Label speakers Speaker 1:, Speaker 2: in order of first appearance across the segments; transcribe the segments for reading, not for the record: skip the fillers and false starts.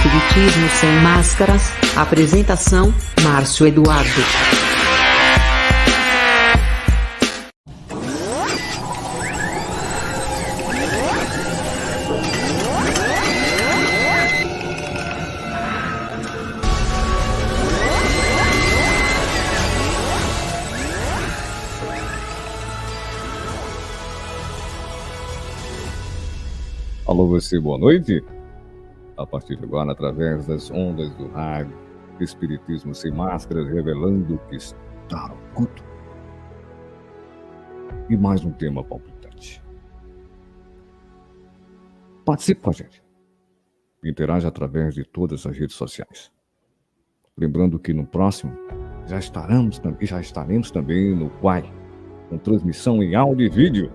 Speaker 1: Espiritismo Sem Máscaras. Apresentação: Márcio Eduardo.
Speaker 2: Alô, você, boa noite. A partir de agora, através das ondas do rádio, Espiritismo Sem Máscaras, revelando o que está oculto. E mais um tema palpitante. Participe com a gente. Interaja através de todas as redes sociais. Lembrando que no próximo já estaremos também no Quai, com transmissão em áudio e vídeo.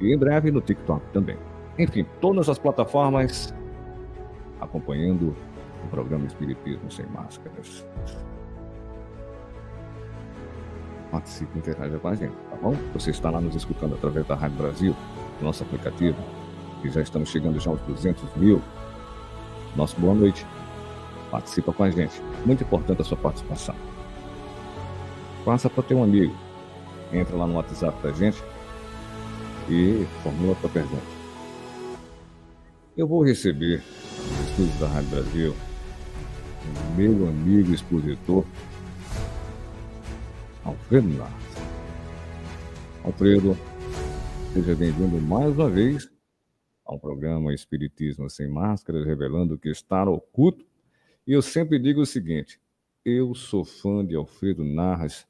Speaker 2: E em breve no TikTok também. Enfim, todas as plataformas acompanhando o programa Espiritismo Sem Máscaras. Participe, interaja com a gente, tá bom? Você está lá nos escutando através da Rádio Brasil, do nosso aplicativo, e já estamos chegando já aos 200 mil. Nosso boa noite. Participa com a gente. Muito importante a sua participação. Passa para ter um amigo. Entra lá no WhatsApp da gente e formula a sua pergunta. Eu vou receber nos estúdios da Rádio Brasil o meu amigo expositor, Alfredo Narras. Alfredo, seja bem-vindo mais uma vez ao programa Espiritismo Sem Máscaras, revelando o que está oculto. E eu sempre digo o seguinte: eu sou fã de Alfredo Narras,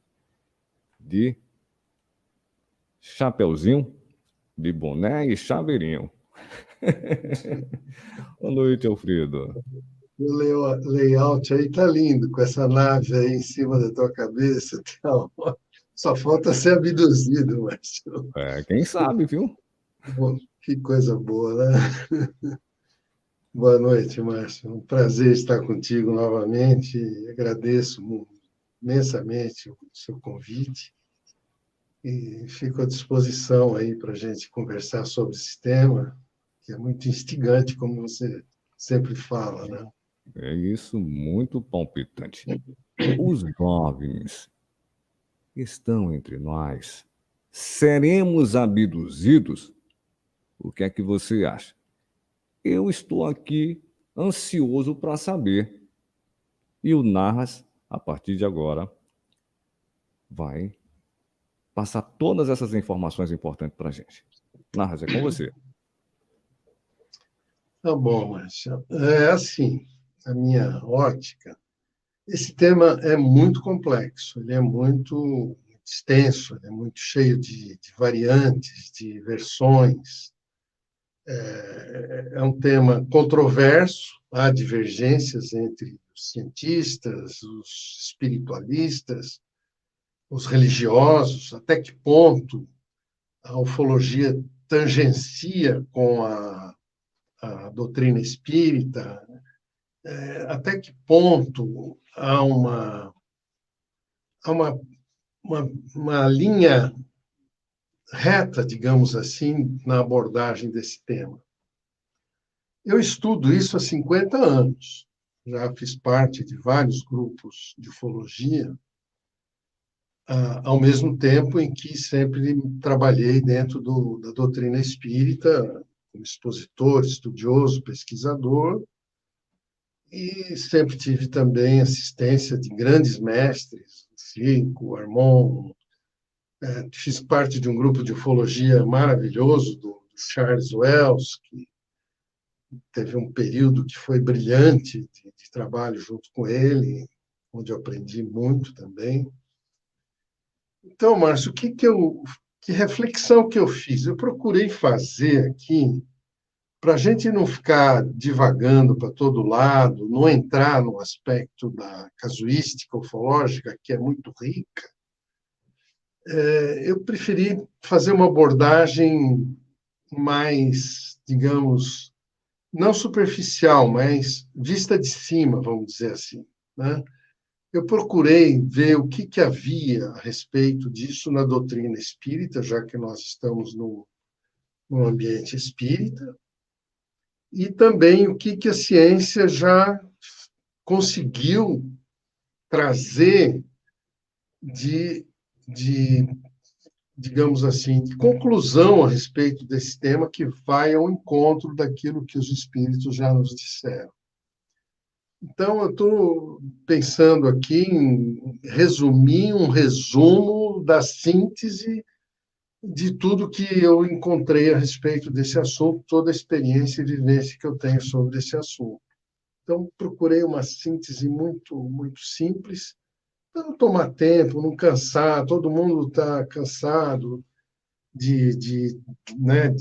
Speaker 2: de chapeuzinho, de boné e chaveirinho. Boa noite, Alfredo.
Speaker 3: O layout aí tá lindo, com essa nave aí em cima da tua cabeça. Tá. Só falta ser abduzido, Márcio.
Speaker 2: Quem sabe, viu?
Speaker 3: Bom, que coisa boa, né? Boa noite, Márcio. Um prazer estar contigo novamente. Agradeço imensamente o seu convite e fico à disposição aí para a gente conversar sobre esse tema, que é muito instigante, como você sempre fala, né?
Speaker 2: É isso, muito palpitante. Os jovens estão entre nós. Seremos abduzidos? O que é que você acha? Eu estou aqui ansioso para saber. E o Narras, a partir de agora, vai passar todas essas informações importantes para a gente. Narras, é com você.
Speaker 3: Tá bom, Márcio. É assim, a minha ótica, esse tema é muito complexo, ele é muito extenso, ele é muito cheio de variantes, de versões. É um tema controverso, há divergências entre os cientistas, os espiritualistas, os religiosos, até que ponto a ufologia tangencia com a doutrina espírita, até que ponto há uma linha reta, digamos assim, na abordagem desse tema. Eu estudo isso há 50 anos, já fiz parte de vários grupos de ufologia, ao mesmo tempo em que sempre trabalhei dentro da doutrina espírita, como expositor, estudioso, pesquisador, e sempre tive também assistência de grandes mestres, Chico, Armon. Fiz parte de um grupo de ufologia maravilhoso do Charles Wells, que teve um período que foi brilhante de trabalho junto com ele, onde eu aprendi muito também. Então, Márcio, que reflexão que eu fiz? Eu procurei fazer aqui, para a gente não ficar divagando para todo lado, não entrar no aspecto da casuística ufológica, que é muito rica, eu preferi fazer uma abordagem mais, digamos, não superficial, mas vista de cima, vamos dizer assim, né? Eu procurei ver o que havia a respeito disso na doutrina espírita, já que nós estamos no ambiente espírita, e também o que a ciência já conseguiu trazer de, de, digamos assim, de conclusão a respeito desse tema que vai ao encontro daquilo que os espíritos já nos disseram. Então, eu estou pensando aqui em resumir um resumo da síntese de tudo que eu encontrei a respeito desse assunto, toda a experiência e vivência que eu tenho sobre esse assunto. Então, procurei uma síntese muito simples, para não tomar tempo, não cansar. Todo mundo está cansado né,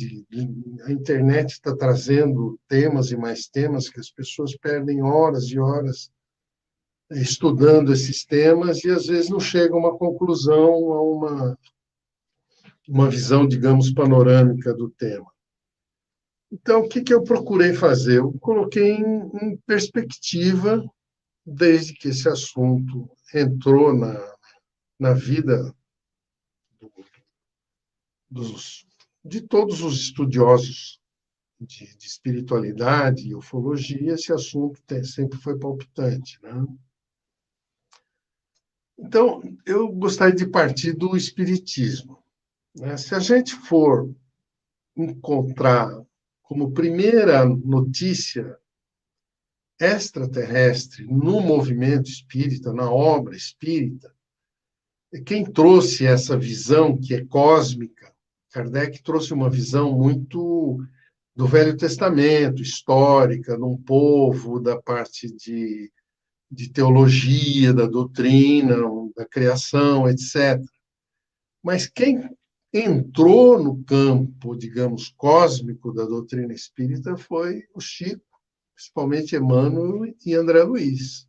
Speaker 3: a internet está trazendo temas e mais temas que as pessoas perdem horas e horas estudando esses temas e às vezes não chega a uma conclusão, a uma visão, digamos, panorâmica do tema. Então, o que eu procurei fazer? Eu coloquei em perspectiva, desde que esse assunto entrou na vida de todos os estudiosos de espiritualidade e ufologia, esse assunto sempre foi palpitante, né? Então, eu gostaria de partir do espiritismo, né? Se a gente for encontrar como primeira notícia extraterrestre no movimento espírita, na obra espírita, quem trouxe essa visão que é cósmica, Kardec trouxe uma visão muito do Velho Testamento, histórica, de um povo, da parte de teologia, da doutrina, da criação, etc. Mas quem entrou no campo, digamos, cósmico da doutrina espírita foi o Chico, principalmente Emmanuel e André Luiz.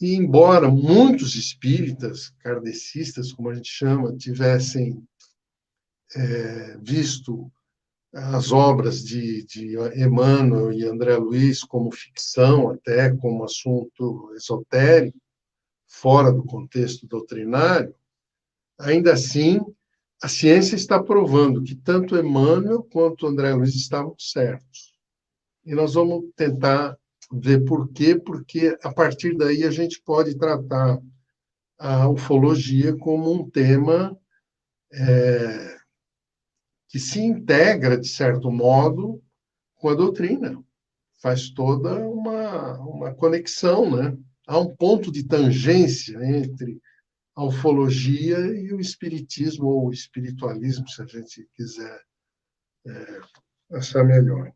Speaker 3: E embora muitos espíritas, kardecistas, como a gente chama, tivessem visto as obras de Emmanuel e André Luiz como ficção, até como assunto esotérico, fora do contexto doutrinário, ainda assim, a ciência está provando que tanto Emmanuel quanto André Luiz estavam certos. E nós vamos tentar ver por quê, porque a partir daí a gente pode tratar a ufologia como um tema que se integra, de certo modo, com a doutrina. Faz toda uma conexão, né? Há um ponto de tangência entre a ufologia e o espiritismo, ou o espiritualismo, se a gente quiser achar melhor.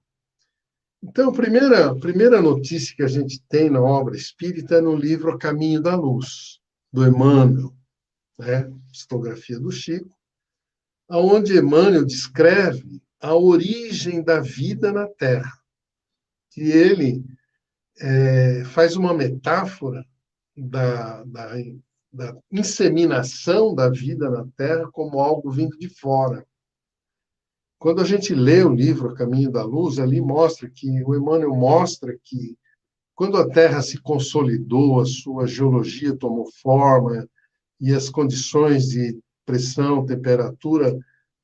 Speaker 3: Então, a primeira notícia que a gente tem na obra espírita é no livro A Caminho da Luz, do Emmanuel, né? Psicografia do Chico, onde Emmanuel descreve a origem da vida na Terra, que ele faz uma metáfora da inseminação da vida na Terra como algo vindo de fora. Quando a gente lê o livro A Caminho da Luz, ali mostra que o Emmanuel mostra que quando a Terra se consolidou, a sua geologia tomou forma e as condições de pressão, temperatura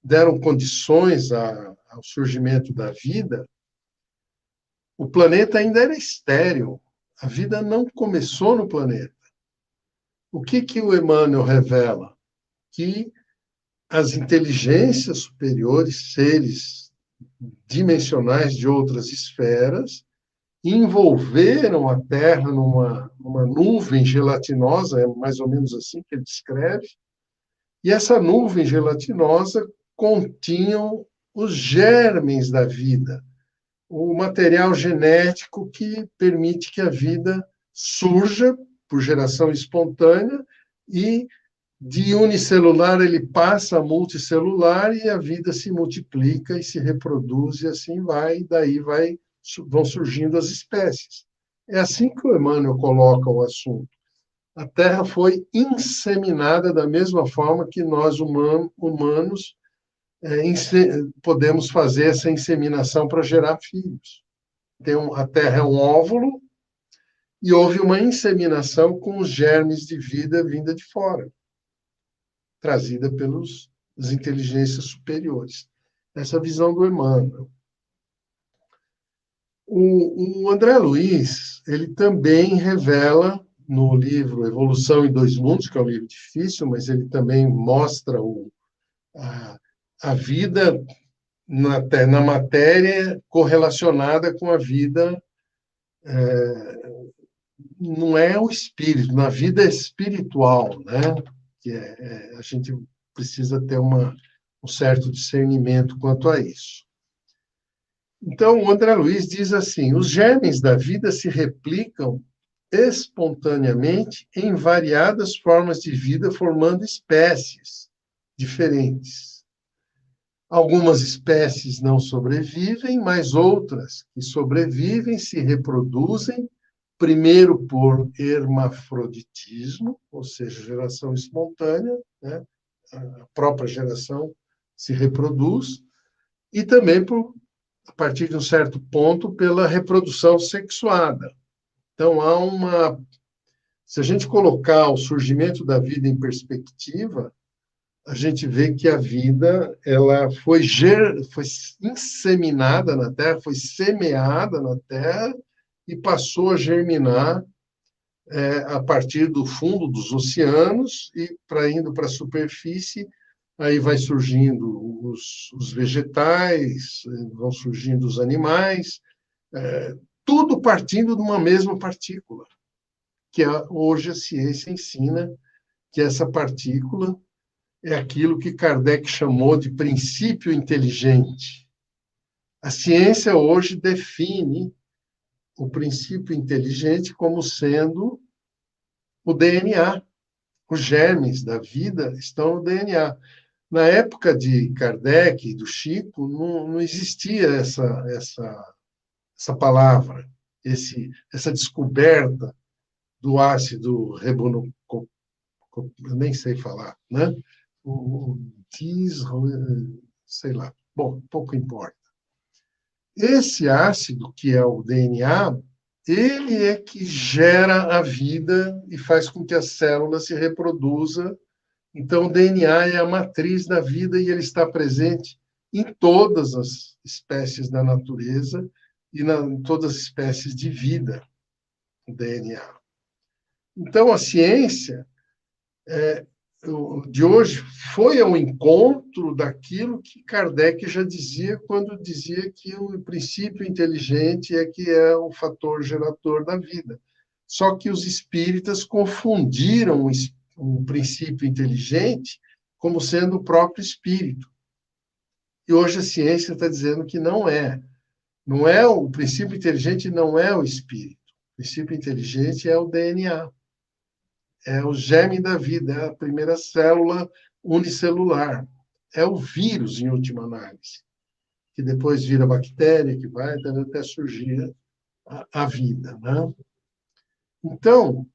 Speaker 3: deram condições ao surgimento da vida, o planeta ainda era estéril. A vida não começou no planeta. O que o Emmanuel revela? Que as inteligências superiores, seres dimensionais de outras esferas, envolveram a Terra numa nuvem gelatinosa, é mais ou menos assim que ele descreve, e essa nuvem gelatinosa continham os germes da vida, o material genético que permite que a vida surja por geração espontânea e de unicelular ele passa a multicelular e a vida se multiplica e se reproduz e assim vai, e daí vão surgindo as espécies. É assim que o Emmanuel coloca o assunto. A Terra foi inseminada da mesma forma que nós humanos podemos fazer essa inseminação para gerar filhos. A Terra é um óvulo e houve uma inseminação com os germes de vida vinda de fora, trazida pelas inteligências superiores. Essa visão do Emmanuel. O André Luiz, ele também revela no livro Evolução em Dois Mundos, que é um livro difícil, mas ele também mostra a, a vida na matéria correlacionada com a vida, não é o espírito, na vida espiritual, né? Que a gente precisa ter um certo discernimento quanto a isso. Então, o André Luiz diz assim: os germes da vida se replicam espontaneamente em variadas formas de vida, formando espécies diferentes. Algumas espécies não sobrevivem, mas outras que sobrevivem se reproduzem, primeiro por hermafroditismo, ou seja, geração espontânea, né? A própria geração se reproduz, e também a partir de um certo ponto, pela reprodução sexuada. Então, se a gente colocar o surgimento da vida em perspectiva, a gente vê que a vida ela foi inseminada na Terra, foi semeada na Terra e passou a germinar a partir do fundo dos oceanos e indo para a superfície. Aí vai surgindo os vegetais, vão surgindo os animais, tudo partindo de uma mesma partícula, que hoje a ciência ensina que essa partícula é aquilo que Kardec chamou de princípio inteligente. A ciência hoje define o princípio inteligente como sendo o DNA. Os germes da vida estão no DNA. Na época de Kardec e do Chico, não existia essa palavra, essa descoberta do ácido ribonucleico, eu nem sei falar, né? Sei lá, bom, pouco importa. Esse ácido, que é o DNA, ele é que gera a vida e faz com que a célula se reproduza. Então, o DNA é a matriz da vida e ele está presente em todas as espécies da natureza e em todas as espécies de vida, o DNA. Então, a ciência de hoje foi ao encontro daquilo que Kardec já dizia quando dizia que o princípio inteligente é que é o fator gerador da vida. Só que os espíritas confundiram o princípio inteligente como sendo o próprio espírito. E hoje a ciência está dizendo que não é. Não é o princípio inteligente, não é o espírito. O princípio inteligente é o DNA. É o germe da vida, é a primeira célula unicelular. É o vírus, em última análise, que depois vira bactéria, que vai até surgir a vida, né? Então,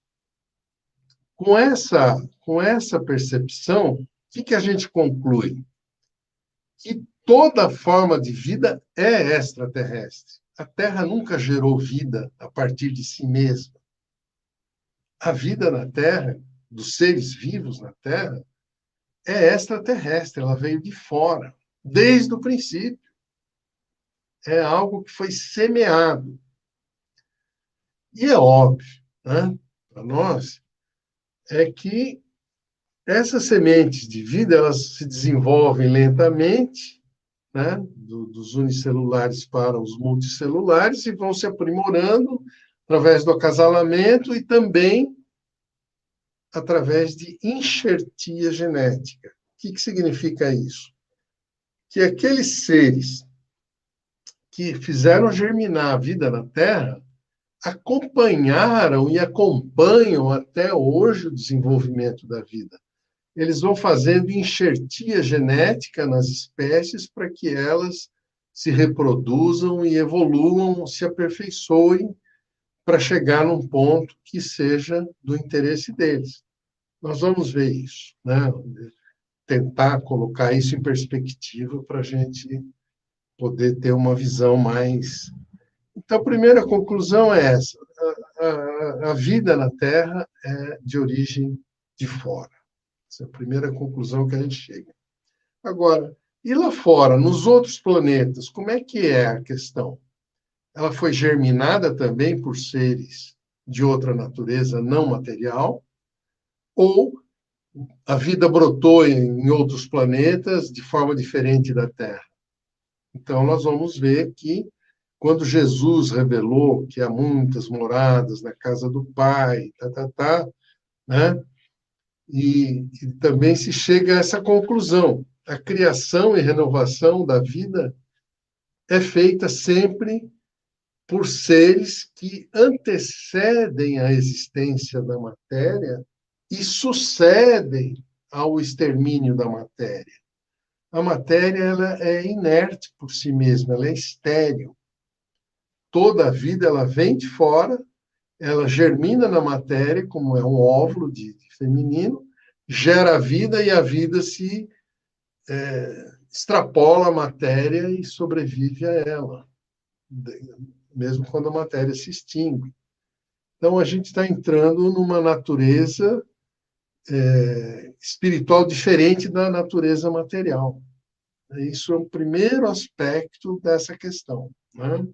Speaker 3: com essa percepção, o que a gente conclui? Que toda forma de vida é extraterrestre. A Terra nunca gerou vida a partir de si mesma. A vida na Terra, dos seres vivos na Terra, é extraterrestre, ela veio de fora, desde o princípio. É algo que foi semeado. E é óbvio, né, para nós, é que essas sementes de vida elas se desenvolvem lentamente, né, dos unicelulares para os multicelulares, e vão se aprimorando através do acasalamento e também através de enxertia genética. O que significa isso? Que aqueles seres que fizeram germinar a vida na Terra acompanharam e acompanham até hoje o desenvolvimento da vida. Eles vão fazendo enxertia genética nas espécies para que elas se reproduzam e evoluam, se aperfeiçoem para chegar num ponto que seja do interesse deles. Nós vamos ver isso, né? Tentar colocar isso em perspectiva para a gente poder ter uma visão mais... Então, a primeira conclusão é essa. A vida na Terra é de origem de fora. Essa é a primeira conclusão que a gente chega. Agora, e lá fora, nos outros planetas, como é que é a questão? ela foi germinada também por seres de outra natureza não material, ou a vida brotou em outros planetas de forma diferente da Terra. Então, nós vamos ver que, quando Jesus revelou que há muitas moradas na casa do Pai, né? E também se chega a essa conclusão. A criação e renovação da vida é feita sempre por seres que antecedem a existência da matéria e sucedem ao extermínio da matéria. A matéria ela é inerte por si mesma, ela é estéril. Toda a vida ela vem de fora, ela germina na matéria, como é um óvulo de feminino, gera a vida e a vida se extrapola a matéria e sobrevive a ela, mesmo quando a matéria se extingue. Então, a gente está entrando numa natureza espiritual diferente da natureza material. Isso é o primeiro aspecto dessa questão, né?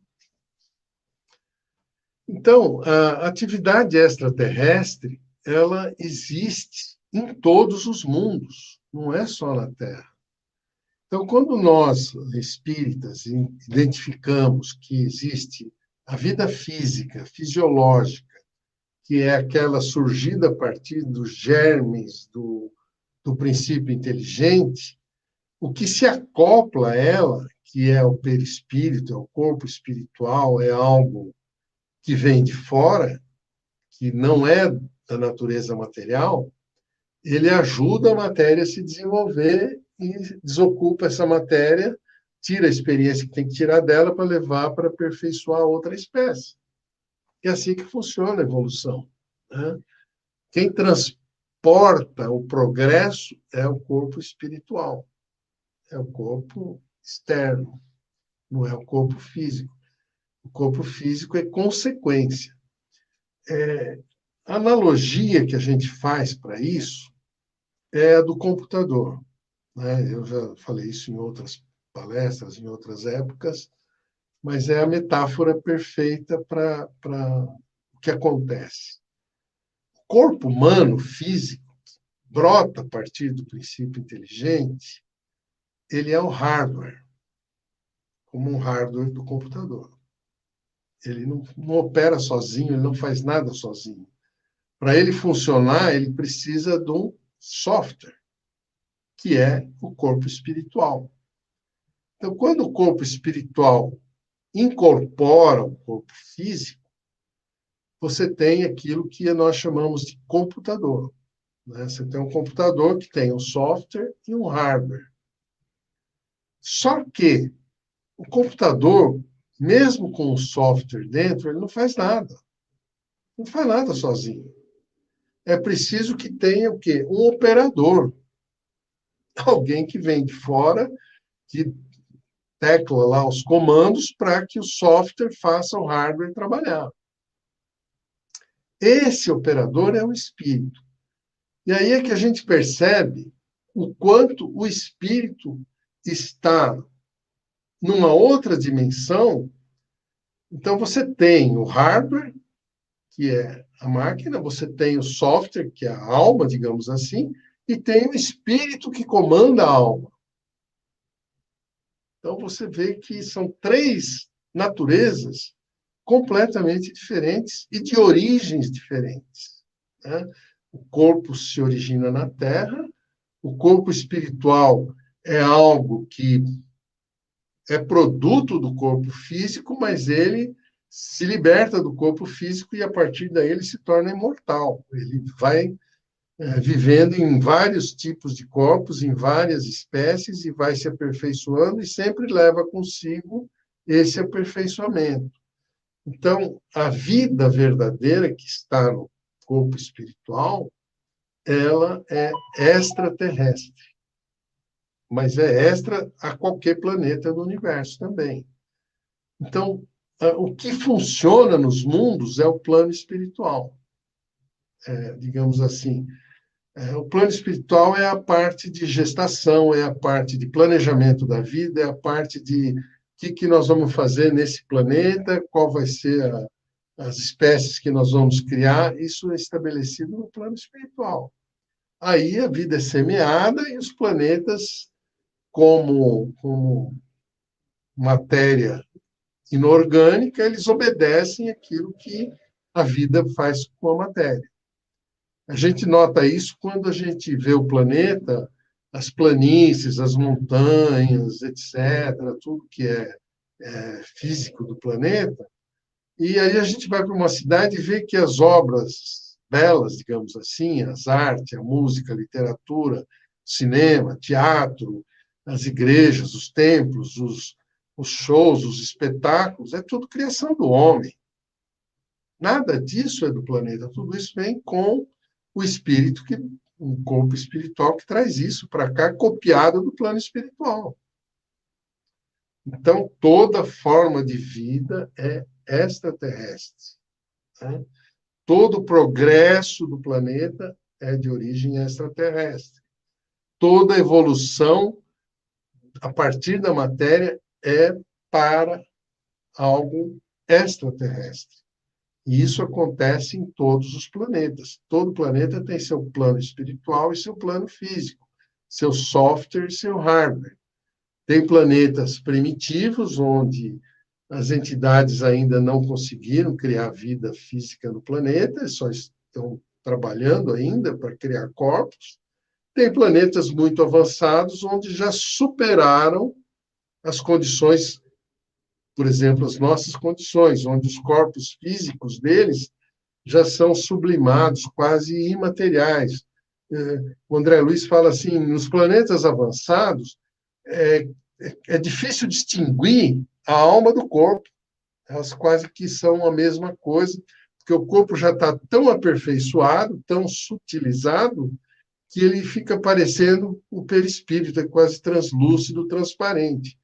Speaker 3: Então, a atividade extraterrestre, ela existe em todos os mundos, não é só na Terra. Então, quando nós, espíritas, identificamos que existe a vida física, fisiológica, que é aquela surgida a partir dos germes do princípio inteligente, o que se acopla a ela, que é o perispírito, é o corpo espiritual, é algo que vem de fora, que não é da natureza material, ele ajuda a matéria a se desenvolver e desocupa essa matéria, tira a experiência que tem que tirar dela para levar para aperfeiçoar outra espécie. É assim que funciona a evolução, né? Quem transporta o progresso é o corpo espiritual, é o corpo externo, não é o corpo físico. O corpo físico é consequência. A analogia que a gente faz para isso é a do computador, né? Eu já falei isso em outras palestras, em outras épocas, mas é a metáfora perfeita para o que acontece. O corpo humano, físico, brota a partir do princípio inteligente, ele é o hardware, como um hardware do computador. Ele não opera sozinho, ele não faz nada sozinho. Para ele funcionar, ele precisa de um software, que é o corpo espiritual. Então, quando o corpo espiritual incorpora o corpo físico, você tem aquilo que nós chamamos de computador, né? Você tem um computador que tem um software e um hardware. Só que o computador, mesmo com o software dentro, ele não faz nada. Não faz nada sozinho. É preciso que tenha o quê? Um operador. Alguém que vem de fora, que tecla lá os comandos para que o software faça o hardware trabalhar. Esse operador é o espírito. E aí é que a gente percebe o quanto o espírito está numa outra dimensão. Então, você tem o hardware, que é a máquina, você tem o software, que é a alma, digamos assim, e tem o espírito que comanda a alma. Então, você vê que são três naturezas completamente diferentes e de origens diferentes, né? O corpo se origina na Terra, o corpo espiritual é algo que é produto do corpo físico, mas ele se liberta do corpo físico e, a partir daí, ele se torna imortal. Ele vai vivendo em vários tipos de corpos, em várias espécies, e vai se aperfeiçoando e sempre leva consigo esse aperfeiçoamento. Então, a vida verdadeira que está no corpo espiritual, ela é extraterrestre, mas é extra a qualquer planeta do universo também. Então, o que funciona nos mundos é o plano espiritual, digamos assim. O plano espiritual é a parte de gestação, é a parte de planejamento da vida, é a parte que nós vamos fazer nesse planeta, qual vai ser as espécies que nós vamos criar, isso é estabelecido no plano espiritual. Aí a vida é semeada e os planetas, como matéria inorgânica, eles obedecem aquilo que a vida faz com a matéria. A gente nota isso quando a gente vê o planeta, as planícies, as montanhas, etc., tudo que é físico do planeta, e aí a gente vai para uma cidade e vê que as obras belas, digamos assim, as artes, a música, a literatura, cinema, teatro, as igrejas, os templos, os shows, os espetáculos, é tudo criação do homem. Nada disso é do planeta, tudo isso vem com o espírito, um corpo espiritual que traz isso para cá, copiado do plano espiritual. Então, toda forma de vida é extraterrestre. Né? Todo o progresso do planeta é de origem extraterrestre. Toda evolução, a partir da matéria, é para algo extraterrestre. E isso acontece em todos os planetas. Todo planeta tem seu plano espiritual e seu plano físico, seu software e seu hardware. Tem planetas primitivos, onde as entidades ainda não conseguiram criar vida física no planeta, só estão trabalhando ainda para criar corpos. Tem planetas muito avançados, onde já superaram as condições, por exemplo, as nossas condições, onde os corpos físicos deles já são sublimados, quase imateriais. O André Luiz fala assim, nos planetas avançados, é difícil distinguir a alma do corpo. Elas quase que são a mesma coisa, porque o corpo já está tão aperfeiçoado, tão sutilizado, que ele fica parecendo o perispírito, é quase translúcido, transparente.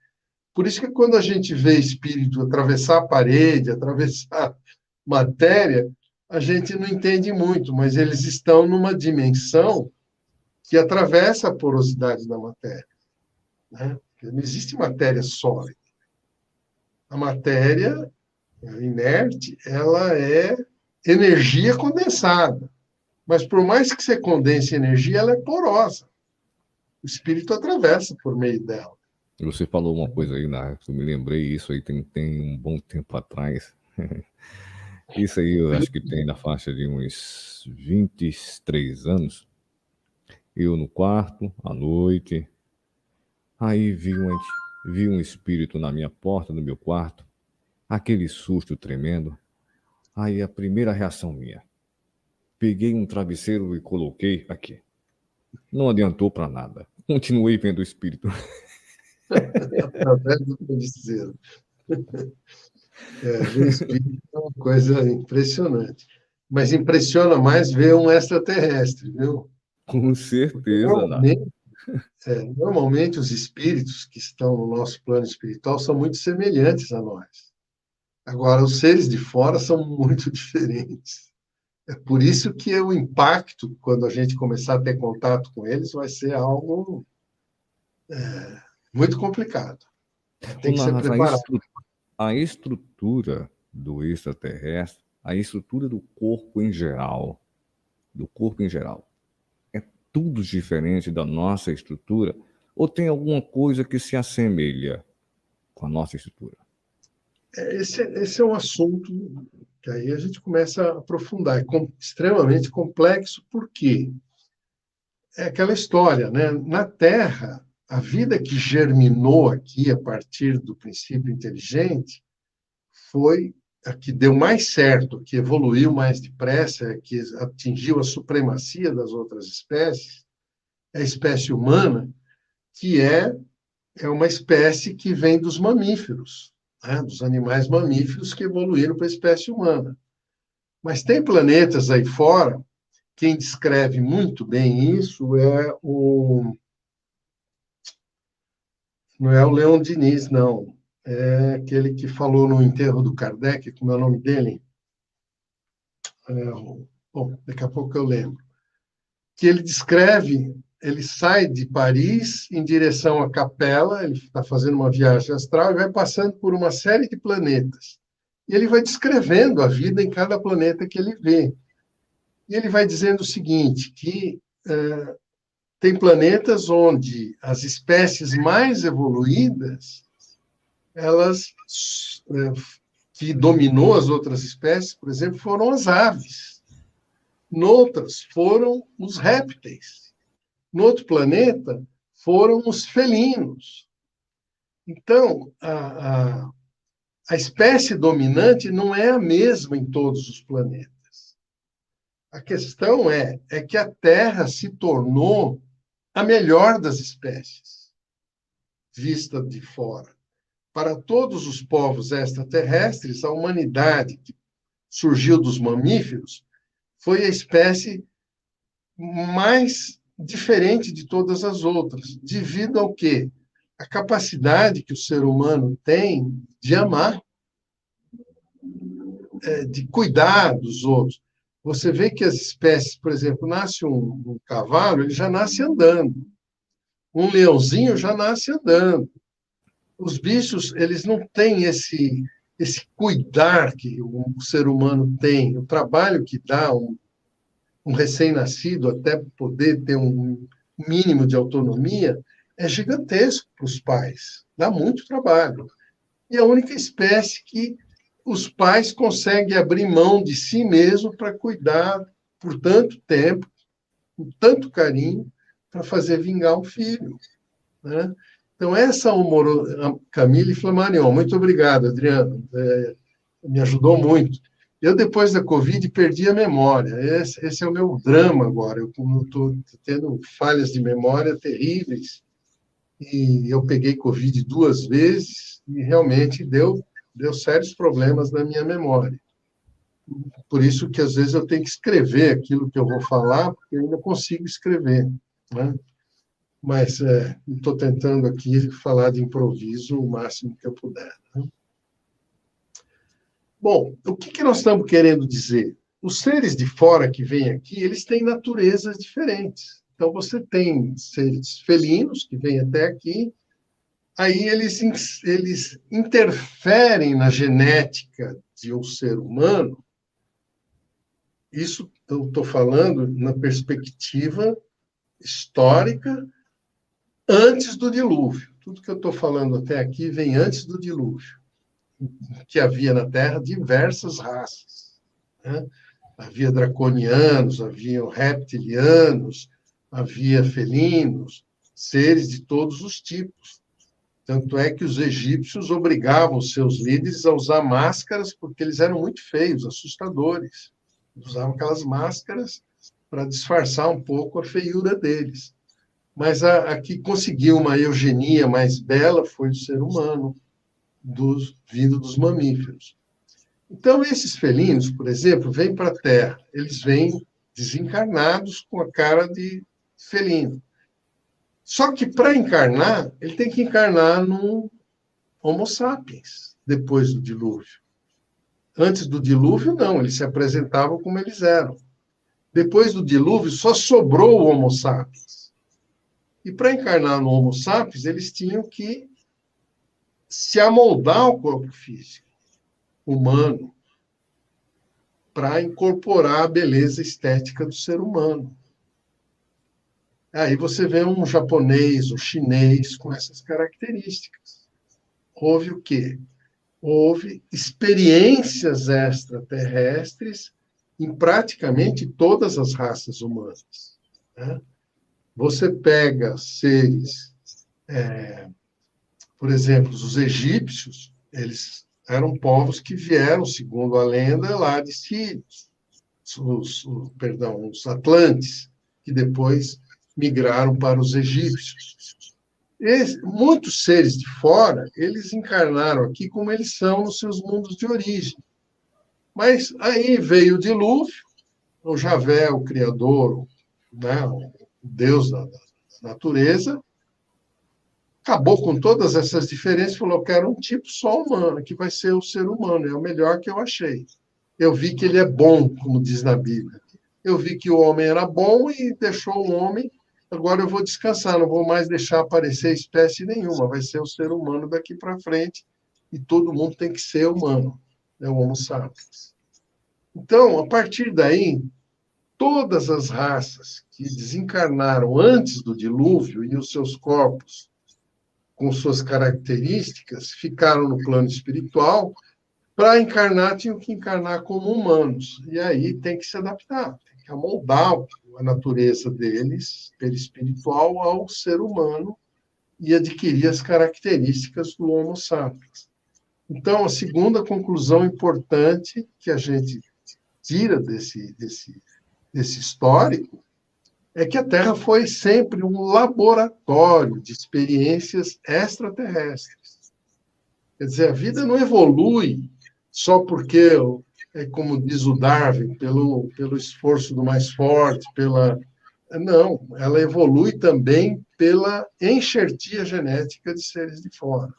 Speaker 3: Por isso que quando a gente vê espírito atravessar a parede, atravessar matéria, a gente não entende muito, mas eles estão numa dimensão que atravessa a porosidade da matéria. Né? Não existe matéria sólida. A matéria inerte, ela é energia condensada. Mas por mais que você condense energia, ela é porosa. O espírito atravessa por meio dela.
Speaker 2: Você falou uma coisa aí, eu me lembrei, isso aí tem um bom tempo atrás. Isso aí eu acho que tem na faixa de uns 23 anos. Eu no quarto, à noite, aí vi um espírito na minha porta do meu quarto, aquele susto tremendo. Aí a primeira reação minha, peguei um travesseiro e coloquei aqui. Não adiantou para nada. Continuei vendo o espírito.
Speaker 3: Através do travesseiro. Ver espírito é uma coisa impressionante. Mas impressiona mais ver um extraterrestre, viu?
Speaker 2: Com certeza,
Speaker 3: Normalmente os espíritos que estão no nosso plano espiritual são muito semelhantes a nós. Agora, os seres de fora são muito diferentes. É por isso que o impacto, quando a gente começar a ter contato com eles, vai ser algo muito complicado. Tem que ser preparado.
Speaker 2: A estrutura do extraterrestre, a estrutura do corpo em geral, é tudo diferente da nossa estrutura, ou tem alguma coisa que se assemelha com a nossa estrutura?
Speaker 3: Esse é um assunto que aí a gente começa a aprofundar. É extremamente complexo, porque é aquela história, né? Na Terra, a vida que germinou aqui a partir do princípio inteligente foi a que deu mais certo, a que evoluiu mais depressa, a que atingiu a supremacia das outras espécies, é a espécie humana, que é uma espécie que vem dos mamíferos, né? Dos animais mamíferos que evoluíram para a espécie humana. Mas tem planetas aí fora, quem descreve muito bem isso não é o Leon Diniz, não. É aquele que falou no enterro do Kardec, como é o nome dele? Bom, daqui a pouco eu lembro. Que ele descreve ele sai de Paris em direção à Capela, ele está fazendo uma viagem astral e vai passando por uma série de planetas. E ele vai descrevendo a vida em cada planeta que ele vê. E ele vai dizendo o seguinte, que tem planetas onde as espécies mais evoluídas, elas que dominou as outras espécies, por exemplo, foram as aves. Noutras foram os répteis. No outro planeta foram os felinos. Então, a espécie dominante não é a mesma em todos os planetas. A questão é que a Terra se tornou a melhor das espécies, vista de fora. Para todos os povos extraterrestres, a humanidade que surgiu dos mamíferos foi a espécie mais diferente de todas as outras, devido ao quê? A capacidade que o ser humano tem de amar, de cuidar dos outros. Você vê que as espécies, por exemplo, nasce um cavalo, ele já nasce andando. Um leãozinho já nasce andando. Os bichos, eles não têm esse cuidar que o ser humano tem, o trabalho que dá um recém-nascido até poder ter um mínimo de autonomia é gigantesco para os pais, dá muito trabalho. E a única espécie que os pais conseguem abrir mão de si mesmo para cuidar por tanto tempo, com tanto carinho, para fazer vingar o filho, né? Então, essa Camille Flammarion, muito obrigado, Adriano, me ajudou muito. Eu, depois da Covid, perdi a memória. Esse é o meu drama agora. Eu estou tendo falhas de memória terríveis. E eu peguei Covid 2 vezes e realmente deu sérios problemas na minha memória. Por isso que, às vezes, eu tenho que escrever aquilo que eu vou falar, porque eu ainda consigo escrever, né? Mas estou tentando aqui falar de improviso o máximo que eu puder, né? Bom, o que nós estamos querendo dizer? Os seres de fora que vêm aqui, eles têm naturezas diferentes. Então, você tem seres felinos que vêm até aqui, aí eles interferem na genética de um ser humano. Isso eu estou falando na perspectiva histórica antes do dilúvio. Tudo que eu estou falando até aqui vem antes do dilúvio, que havia na Terra diversas raças, né? Havia draconianos, havia reptilianos, havia felinos, seres de todos os tipos. Tanto é que os egípcios obrigavam seus líderes a usar máscaras porque eles eram muito feios, assustadores. Eles usavam aquelas máscaras para disfarçar um pouco a feiura deles. Mas a que conseguiu uma eugenia mais bela foi o ser humano, vindo dos mamíferos. Então, esses felinos, por exemplo, vêm para a Terra. Eles vêm desencarnados com a cara de felino. Só que, para encarnar, ele tem que encarnar num Homo sapiens, depois do dilúvio. Antes do dilúvio, não, eles se apresentavam como eles eram. Depois do dilúvio, só sobrou o Homo sapiens. E para encarnar no Homo sapiens, eles tinham que se amoldar ao corpo físico humano para incorporar a beleza estética do ser humano. Aí você vê um japonês, um chinês com essas características. Houve o quê? Houve experiências extraterrestres em praticamente todas as raças humanas, né? Você pega seres, por exemplo, os egípcios, eles eram povos que vieram, segundo a lenda, lá de Sírios. Os atlantes, que depois migraram para os egípcios. Muitos seres de fora, eles encarnaram aqui como eles são nos seus mundos de origem. Mas aí veio o dilúvio, o Javé, o Criador, né, o Deus da natureza, acabou com todas essas diferenças e falou que era um tipo só humano, que vai ser o ser humano, é o melhor que eu achei. Eu vi que ele é bom, como diz na Bíblia. Eu vi que o homem era bom e deixou o homem agora eu vou descansar, não vou mais deixar aparecer espécie nenhuma, vai ser o ser humano daqui para frente, e todo mundo tem que ser humano, né, o Homo sapiens. Então, a partir daí, todas as raças que desencarnaram antes do dilúvio e os seus corpos, com suas características, ficaram no plano espiritual. Para encarnar, tinham que encarnar como humanos. E aí tem que se adaptar, tem que amoldar a natureza deles, perispiritual, ao ser humano e adquirir as características do Homo sapiens. Então, a segunda conclusão importante que a gente tira desse histórico é que a Terra foi sempre um laboratório de experiências extraterrestres. Quer dizer, a vida não evolui só porque, como diz o Darwin, pelo esforço do mais forte, Não, ela evolui também pela enxertia genética de seres de fora.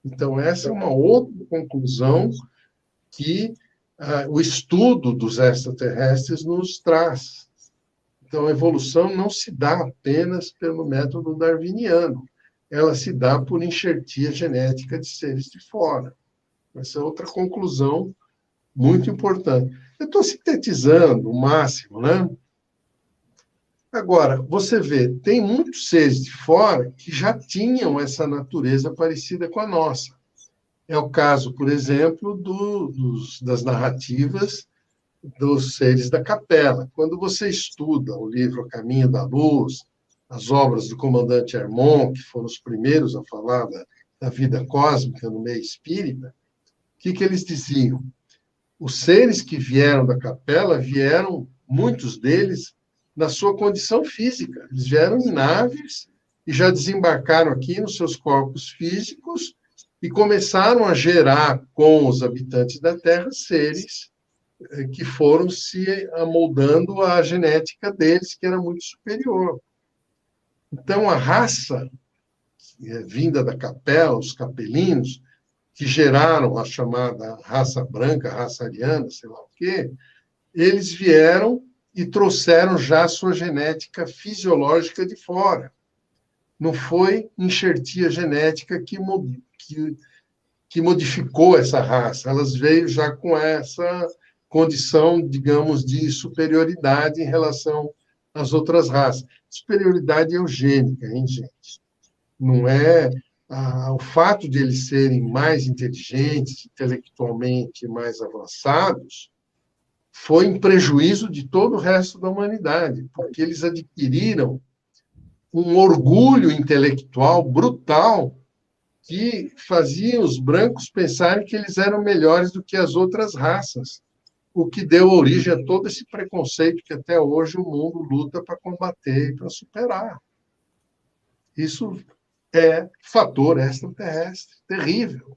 Speaker 3: Então, essa é uma outra conclusão que o estudo dos extraterrestres nos traz. Então, a evolução não se dá apenas pelo método darwiniano, ela se dá por enxertia genética de seres de fora. Essa é outra conclusão muito importante. Eu estou sintetizando o máximo, né? Agora, você vê, tem muitos seres de fora que já tinham essa natureza parecida com a nossa. É o caso, por exemplo, das narrativas dos seres da Capela. Quando você estuda o livro A Caminho da Luz, as obras do comandante Hermon, que foram os primeiros a falar da vida cósmica no meio espírita, o que eles diziam? Os seres que vieram da Capela vieram, muitos deles, na sua condição física. Eles vieram em naves e já desembarcaram aqui nos seus corpos físicos e começaram a gerar com os habitantes da Terra seres que foram se amoldando à genética deles, que era muito superior. Então, a raça vinda da Capela, os capelinos, que geraram a chamada raça branca, raça ariana, sei lá o quê, eles vieram e trouxeram já a sua genética fisiológica de fora. Não foi enxertia genética que modificou essa raça. Elas veio já com essa condição, digamos, de superioridade em relação às outras raças. Superioridade eugênica, hein, gente? Não é o fato de eles serem mais inteligentes, intelectualmente mais avançados, foi em prejuízo de todo o resto da humanidade, porque eles adquiriram um orgulho intelectual brutal que fazia os brancos pensarem que eles eram melhores do que as outras raças, o que deu origem a todo esse preconceito que até hoje o mundo luta para combater e para superar. Isso é fator extraterrestre, terrível.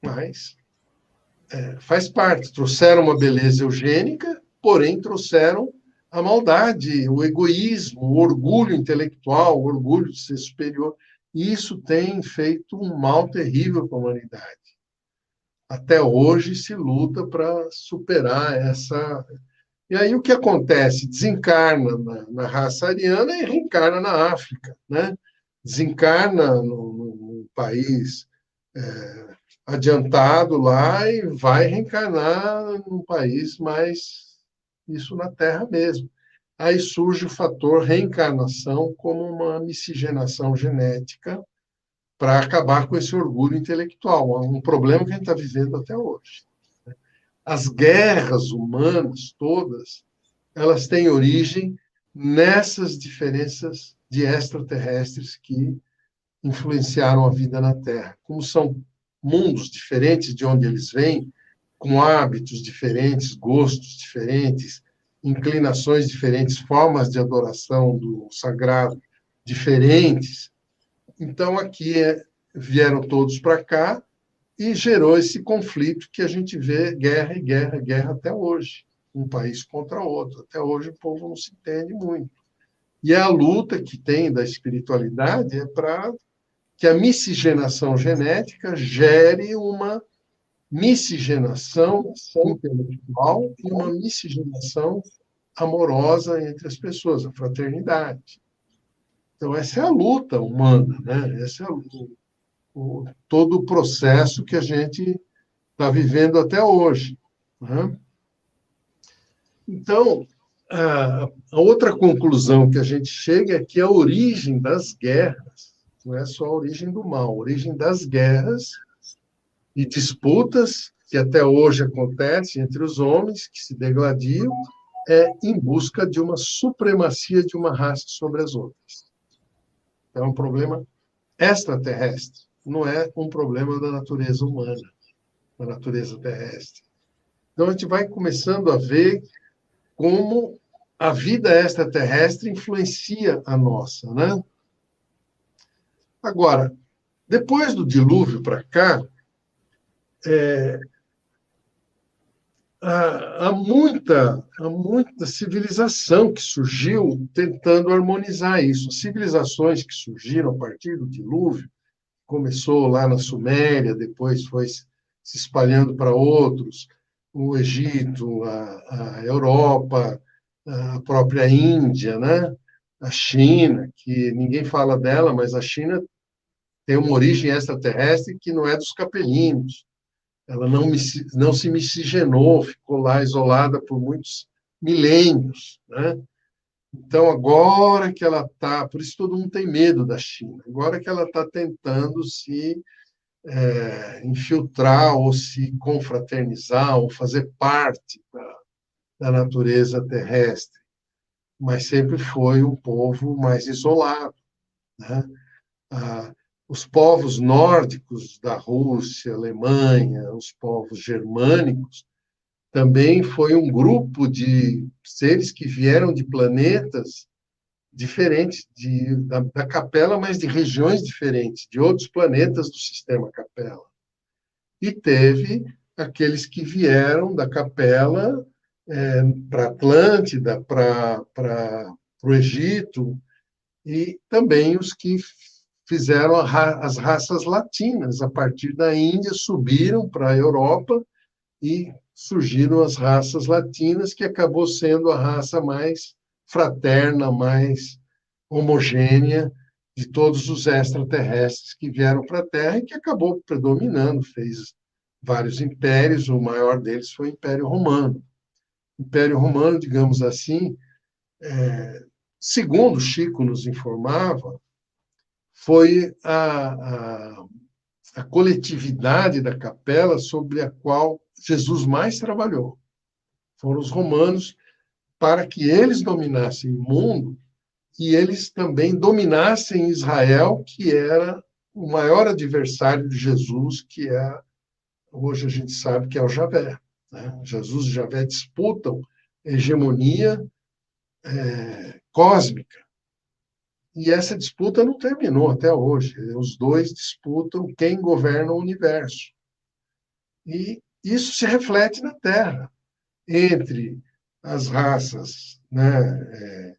Speaker 3: Mas faz parte. Trouxeram uma beleza eugênica, porém trouxeram a maldade, o egoísmo, o orgulho intelectual, o orgulho de ser superior. E isso tem feito um mal terrível para a humanidade. Até hoje se luta para superar essa... E aí o que acontece? Desencarna na raça ariana e reencarna na África, né? Desencarna num país adiantado lá e vai reencarnar num país mais... Isso na Terra mesmo. Aí surge o fator reencarnação como uma miscigenação genética para acabar com esse orgulho intelectual, um problema que a gente está vivendo até hoje. As guerras humanas todas, elas têm origem nessas diferenças de extraterrestres que influenciaram a vida na Terra. Como são mundos diferentes de onde eles vêm, com hábitos diferentes, gostos diferentes, inclinações diferentes, formas de adoração do sagrado diferentes. Então, aqui vieram todos para cá e gerou esse conflito que a gente vê guerra e guerra, guerra até hoje, um país contra outro. Até hoje o povo não se entende muito. E a luta que tem da espiritualidade é para que a miscigenação genética gere uma miscigenação intelectual e uma miscigenação amorosa entre as pessoas, a fraternidade. Então, essa é a luta humana, né? Esse é todo o processo que a gente está vivendo até hoje, né? Então, a outra conclusão que a gente chega é que a origem das guerras não é só a origem do mal, a origem das guerras e disputas que até hoje acontecem entre os homens que se degladiam é em busca de uma supremacia de uma raça sobre as outras. É um problema extraterrestre, não é um problema da natureza humana, da natureza terrestre. Então, a gente vai começando a ver como a vida extraterrestre influencia a nossa, né? Agora, depois do dilúvio para cá, há muita civilização que surgiu tentando harmonizar isso. Civilizações que surgiram a partir do dilúvio, começou lá na Suméria, depois foi se espalhando para outros, o Egito, a Europa, a própria Índia, né? A China, que ninguém fala dela, mas a China tem uma origem extraterrestre que não é dos capelinos. Ela não se miscigenou, ficou lá isolada por muitos milênios, né? Então, agora que ela está... Por isso todo mundo tem medo da China. Agora que ela está tentando se infiltrar ou se confraternizar ou fazer parte da natureza terrestre. Mas sempre foi um povo mais isolado, né? Os povos nórdicos da Rússia, Alemanha, os povos germânicos, também foi um grupo de seres que vieram de planetas diferentes da Capela, mas de regiões diferentes, de outros planetas do sistema Capela. E teve aqueles que vieram da Capela para Atlântida, para o Egito, e também os que fizeram as raças latinas. A partir da Índia, subiram para a Europa e surgiram as raças latinas, que acabou sendo a raça mais fraterna, mais homogênea de todos os extraterrestres que vieram para a Terra e que acabou predominando, fez vários impérios, o maior deles foi o Império Romano. O Império Romano, digamos assim, segundo Chico nos informava, foi a coletividade da Capela sobre a qual Jesus mais trabalhou. Foram os romanos, para que eles dominassem o mundo e eles também dominassem Israel, que era o maior adversário de Jesus, que hoje a gente sabe que é o Javé, né? Jesus e Javé disputam hegemonia cósmica. E essa disputa não terminou até hoje. Os dois disputam quem governa o universo. E isso se reflete na Terra, entre as raças, né,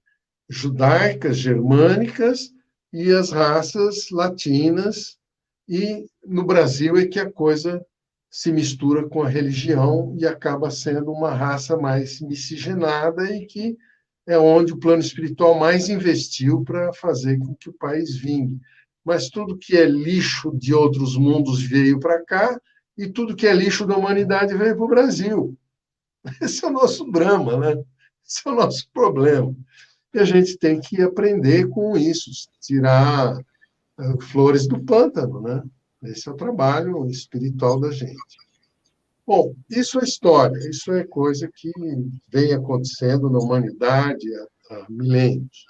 Speaker 3: judaicas, germânicas, e as raças latinas. E no Brasil é que a coisa se mistura com a religião e acaba sendo uma raça mais miscigenada e que é onde o plano espiritual mais investiu para fazer com que o país vingue. Mas tudo que é lixo de outros mundos veio para cá e tudo que é lixo da humanidade veio para o Brasil. Esse é o nosso drama, né? Esse é o nosso problema. E a gente tem que aprender com isso, tirar flores do pântano, né? Esse é o trabalho espiritual da gente. Bom, isso é história, isso é coisa que vem acontecendo na humanidade há milênios.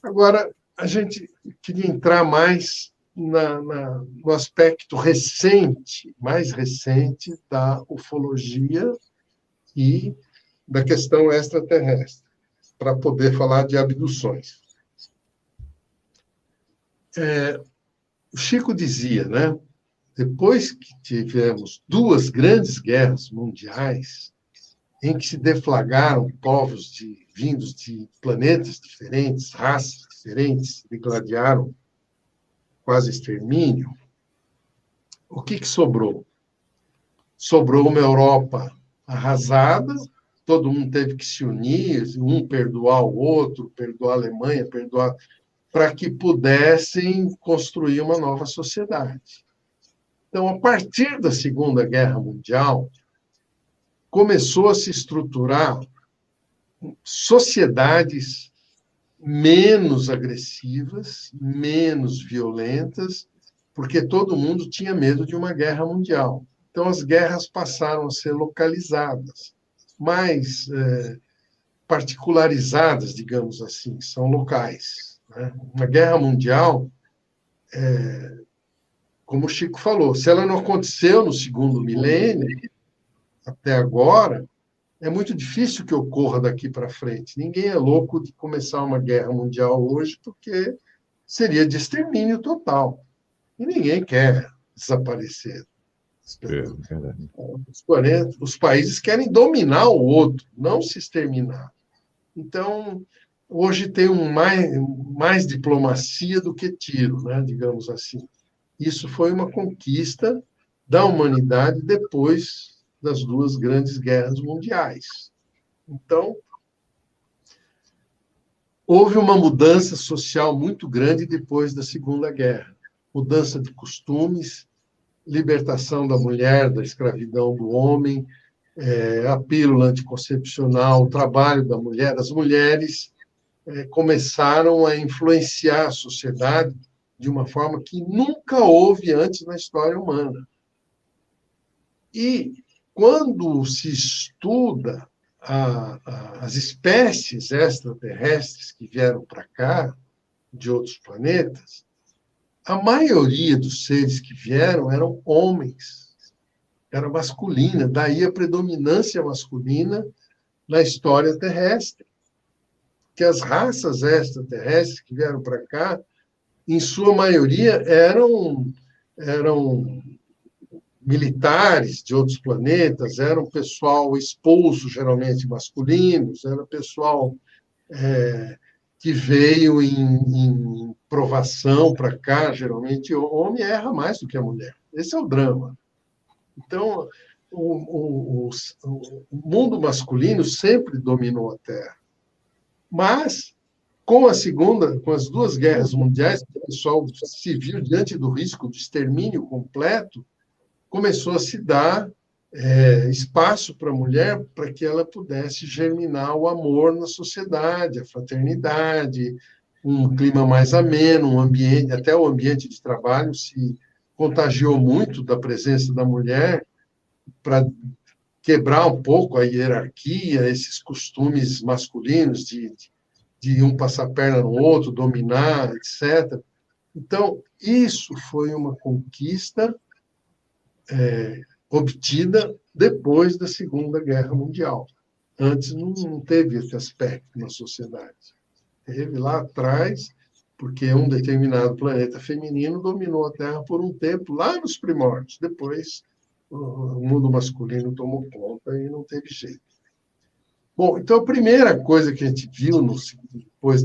Speaker 3: Agora, a gente queria entrar mais no aspecto recente, mais recente, da ufologia e da questão extraterrestre, para poder falar de abduções. O Chico dizia, né? Depois que tivemos duas grandes guerras mundiais, em que se deflagraram povos vindos de planetas diferentes, raças diferentes, se degladiaram quase extermínio, o que sobrou? Sobrou uma Europa arrasada todo mundo teve que se unir, um perdoar o outro, perdoar a Alemanha, perdoar, para que pudessem construir uma nova sociedade. Então, a partir da Segunda Guerra Mundial, começou a se estruturar sociedades menos agressivas, menos violentas, porque todo mundo tinha medo de uma guerra mundial. Então, as guerras passaram a ser localizadas, mais particularizadas, digamos assim, são locais, né? Uma guerra mundial, como o Chico falou, se ela não aconteceu no segundo milênio, até agora, é muito difícil que ocorra daqui para frente. Ninguém é louco de começar uma guerra mundial hoje, porque seria de extermínio total. E ninguém quer desaparecer.
Speaker 2: Verdade.
Speaker 3: Os países querem dominar o outro, não se exterminar. Então, hoje tem mais diplomacia do que tiro, né, digamos assim. Isso foi uma conquista da humanidade depois das duas grandes guerras mundiais. Então, houve uma mudança social muito grande depois da Segunda Guerra. Mudança de costumes, libertação da mulher, da escravidão do homem, a pílula anticoncepcional, o trabalho da mulher. As mulheres começaram a influenciar a sociedade de uma forma que nunca houve antes na história humana. E quando se estuda as espécies extraterrestres que vieram para cá, de outros planetas, a maioria dos seres que vieram eram homens, era masculina, daí a predominância masculina na história terrestre. Que as raças extraterrestres que vieram para cá, em sua maioria, eram militares de outros planetas, eram pessoal expulso, geralmente masculinos, era pessoal que veio em provação para cá, geralmente o homem erra mais do que a mulher. Esse é o drama. Então, o mundo masculino sempre dominou a Terra. Mas, com as duas guerras mundiais, o pessoal se viu diante do risco de extermínio completo, começou a se dar espaço para a mulher para que ela pudesse germinar o amor na sociedade, a fraternidade, um clima mais ameno, um ambiente, até o ambiente de trabalho se contagiou muito da presença da mulher para quebrar um pouco a hierarquia, esses costumes masculinos de um passar a perna no outro, dominar, etc. Então, isso foi uma conquista obtida depois da Segunda Guerra Mundial. Antes não teve esse aspecto na sociedade. Teve lá atrás, porque um determinado planeta feminino dominou a Terra por um tempo, lá nos primórdios. Depois, o mundo masculino tomou conta e não teve jeito. Bom, então a primeira coisa que a gente viu depois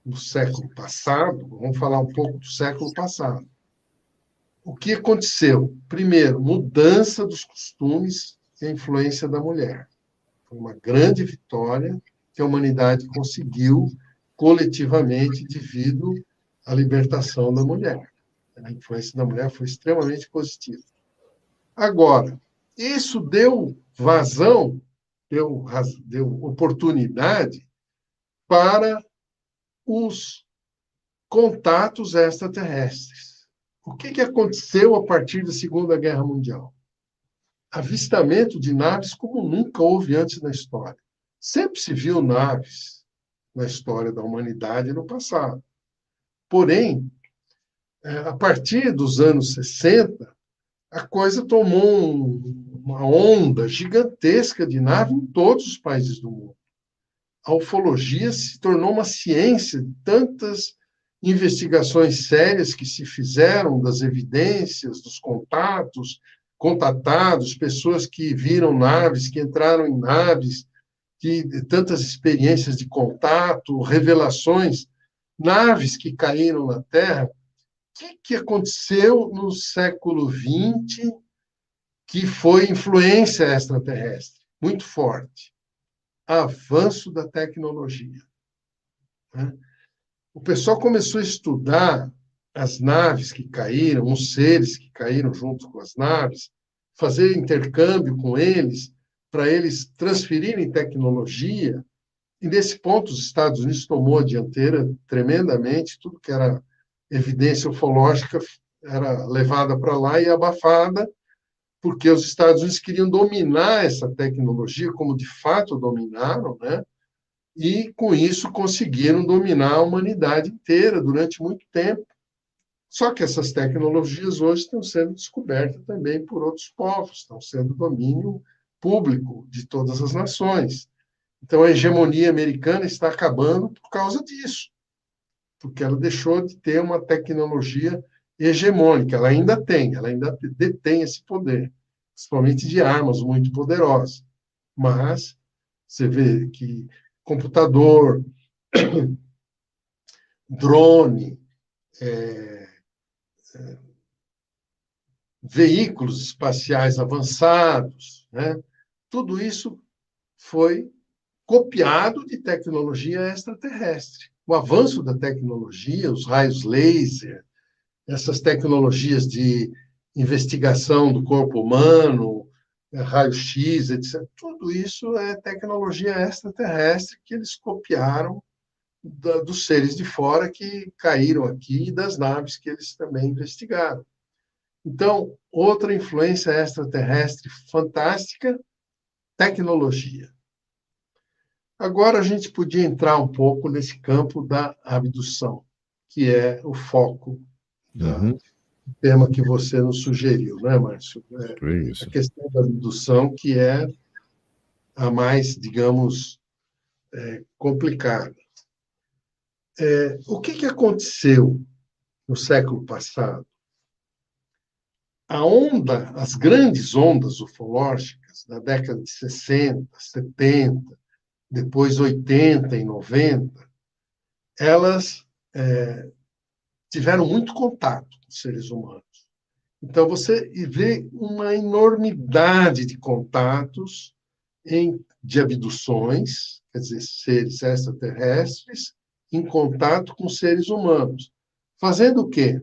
Speaker 3: do século passado, vamos falar um pouco do século passado. O que aconteceu? Primeiro, mudança dos costumes e a influência da mulher. Foi uma grande vitória que a humanidade conseguiu coletivamente devido à libertação da mulher. A influência da mulher foi extremamente positiva. Agora, isso deu vazão, deu oportunidade para os contatos extraterrestres. O que aconteceu a partir da Segunda Guerra Mundial? Avistamento de naves como nunca houve antes na história. Sempre se viu naves na história da humanidade no passado. Porém, a partir dos anos 60, a coisa tomou uma onda gigantesca de nave em todos os países do mundo. A ufologia se tornou uma ciência de tantas investigações sérias que se fizeram das evidências, dos contatados, pessoas que viram naves, que entraram em naves, tantas experiências de contato, revelações, naves que caíram na Terra. O que aconteceu no século XX que foi influência extraterrestre? muito forte: avanço da tecnologia, né? O pessoal começou a estudar as naves que caíram, os seres que caíram junto com as naves, fazer intercâmbio com eles, para eles transferirem tecnologia. E, nesse ponto, os Estados Unidos tomou a dianteira tremendamente. Tudo que era evidência ufológica era levada para lá e abafada, porque os Estados Unidos queriam dominar essa tecnologia, como de fato dominaram, né? E, com isso, conseguiram dominar a humanidade inteira durante muito tempo. Só que essas tecnologias hoje estão sendo descobertas também por outros povos, estão sendo domínio público de todas as nações. Então, a hegemonia americana está acabando por causa disso, porque ela deixou de ter uma tecnologia hegemônica. Ela ainda detém esse poder, principalmente de armas muito poderosas. Mas você vê que computador, drone, veículos espaciais avançados, né? Tudo isso foi copiado de tecnologia extraterrestre. O avanço da tecnologia, os raios laser, essas tecnologias de investigação do corpo humano, raio-x, etc., tudo isso é tecnologia extraterrestre que eles copiaram dos seres de fora que caíram aqui e das naves que eles também investigaram. Então, outra influência extraterrestre fantástica: tecnologia. Agora, a gente podia entrar um pouco nesse campo da abdução, que é o foco do tema que você nos sugeriu, né, Márcio?
Speaker 2: Isso.
Speaker 3: A questão da abdução, que é a mais, digamos, complicada. O que aconteceu no século passado? As grandes ondas ufológicas da década de 60, 70, depois 80 e 90, elas tiveram muito contato com os seres humanos. Então, você vê uma enormidade de contatos de abduções, quer dizer, seres extraterrestres, em contato com seres humanos. Fazendo o quê?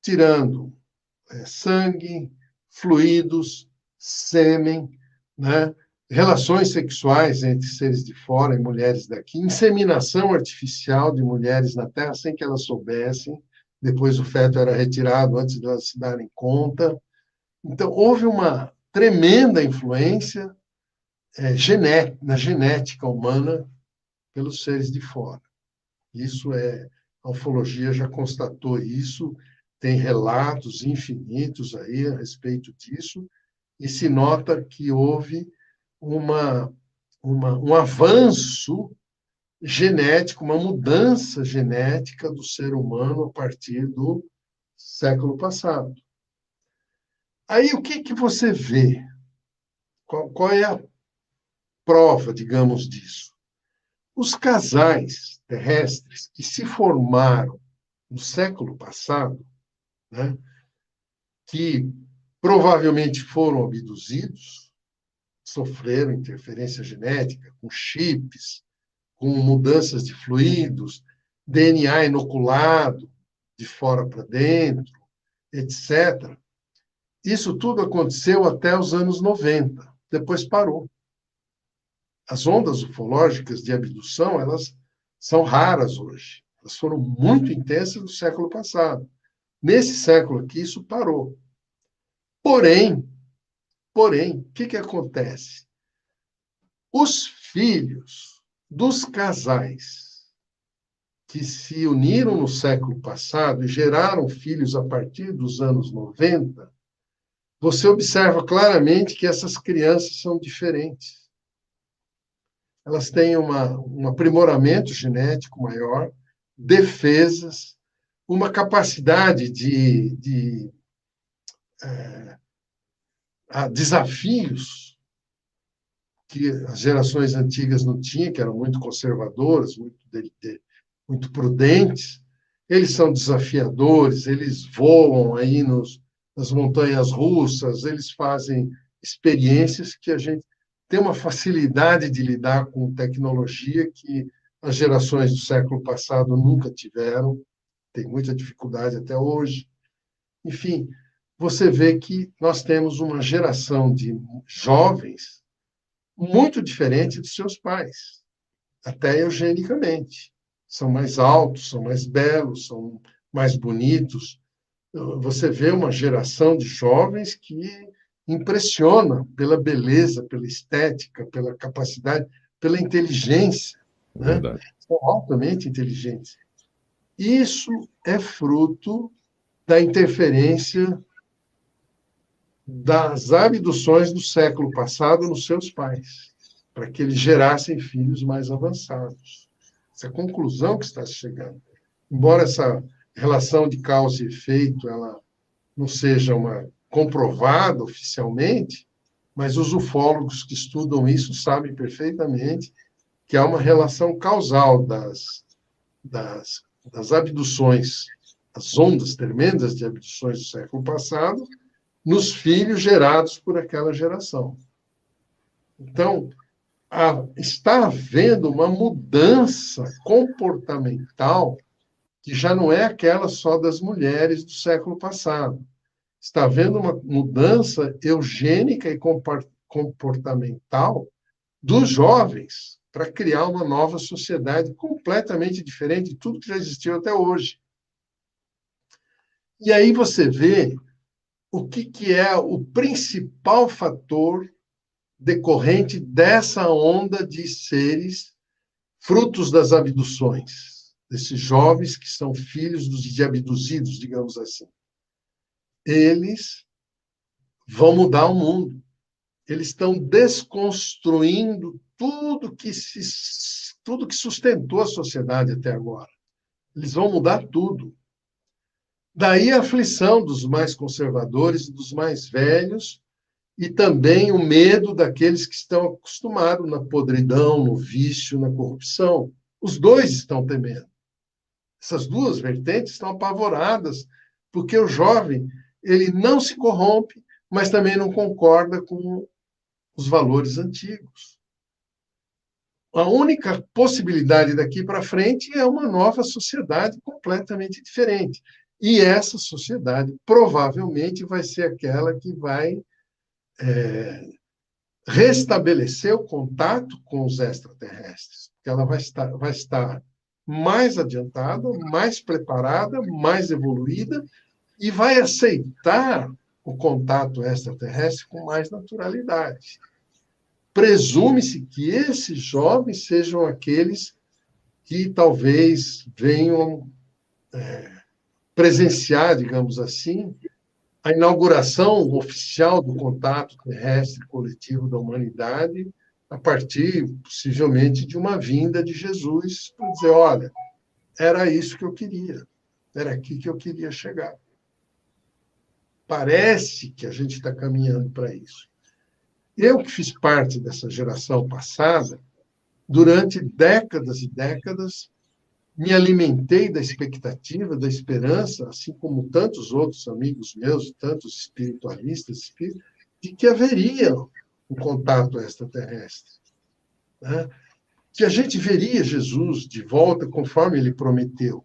Speaker 3: Tirando sangue, fluidos, sêmen, né? Relações sexuais entre seres de fora e mulheres daqui, inseminação artificial de mulheres na Terra sem que elas soubessem, depois o feto era retirado antes de elas se darem conta. Então, houve uma tremenda influência na genética humana pelos seres de fora. A ufologia já constatou isso, tem relatos infinitos aí a respeito disso, e se nota que houve um avanço genético, uma mudança genética do ser humano a partir do século passado. Aí, o que você vê? Qual é a prova, digamos, disso? Os casais terrestres que se formaram no século passado, né, que provavelmente foram abduzidos, sofreram interferência genética, com chips, com mudanças de fluidos, DNA inoculado de fora para dentro, etc. Isso tudo aconteceu até os anos 90, depois parou. As ondas ufológicas de abdução, elas são raras hoje. Elas foram muito intensas no século passado. Nesse século aqui, isso parou. Porém, o que acontece? Os filhos dos casais que se uniram no século passado e geraram filhos a partir dos anos 90, você observa claramente que essas crianças são diferentes. Elas têm um aprimoramento genético maior, defesas, uma capacidade de desafios que as gerações antigas não tinham, que eram muito conservadoras, muito prudentes. Eles são desafiadores, eles voam aí nas montanhas russas, eles fazem experiências que a gente... têm uma facilidade de lidar com tecnologia que as gerações do século passado nunca tiveram, tem muita dificuldade até hoje. Enfim, você vê que nós temos uma geração de jovens muito diferente dos seus pais, até eugenicamente. São mais altos, são mais belos, são mais bonitos. Você vê uma geração de jovens que impressiona pela beleza, pela estética, pela capacidade, pela inteligência, né?
Speaker 2: Verdade.
Speaker 3: São altamente inteligentes. Isso é fruto da interferência das abduções do século passado nos seus pais, para que eles gerassem filhos mais avançados. Essa é a conclusão que está chegando. Embora essa relação de causa e efeito ela não seja uma comprovada oficialmente, mas os ufólogos que estudam isso sabem perfeitamente que há uma relação causal das abduções, as ondas tremendas de abduções do século passado, nos filhos gerados por aquela geração. Então, está havendo uma mudança comportamental que já não é aquela só das mulheres do século passado. Está havendo uma mudança eugênica e comportamental dos jovens para criar uma nova sociedade completamente diferente de tudo que já existiu até hoje. E aí você vê o que é o principal fator decorrente dessa onda de seres frutos das abduções, desses jovens que são filhos de abduzidos, digamos assim. Eles vão mudar o mundo. Eles estão desconstruindo tudo que sustentou a sociedade até agora. Eles vão mudar tudo. Daí a aflição dos mais conservadores e dos mais velhos, e também o medo daqueles que estão acostumados na podridão, no vício, na corrupção. Os dois estão temendo. Essas duas vertentes estão apavoradas, porque o jovem ele não se corrompe, mas também não concorda com os valores antigos. A única possibilidade daqui para frente é uma nova sociedade completamente diferente. E essa sociedade provavelmente vai ser aquela que vai restabelecer o contato com os extraterrestres. Porque ela vai estar mais adiantada, mais preparada, mais evoluída e vai aceitar o contato extraterrestre com mais naturalidade. Presume-se que esses jovens sejam aqueles que talvez venham presenciar, digamos assim, a inauguração oficial do contato terrestre coletivo da humanidade a partir, possivelmente, de uma vinda de Jesus para dizer, olha, era isso que eu queria, era aqui que eu queria chegar. Parece que a gente está caminhando para isso. Eu que fiz parte dessa geração passada, durante décadas e décadas, me alimentei da expectativa, da esperança, assim como tantos outros amigos meus, tantos espiritualistas, de que haveria um contato extraterrestre. Né? Que a gente veria Jesus de volta conforme ele prometeu.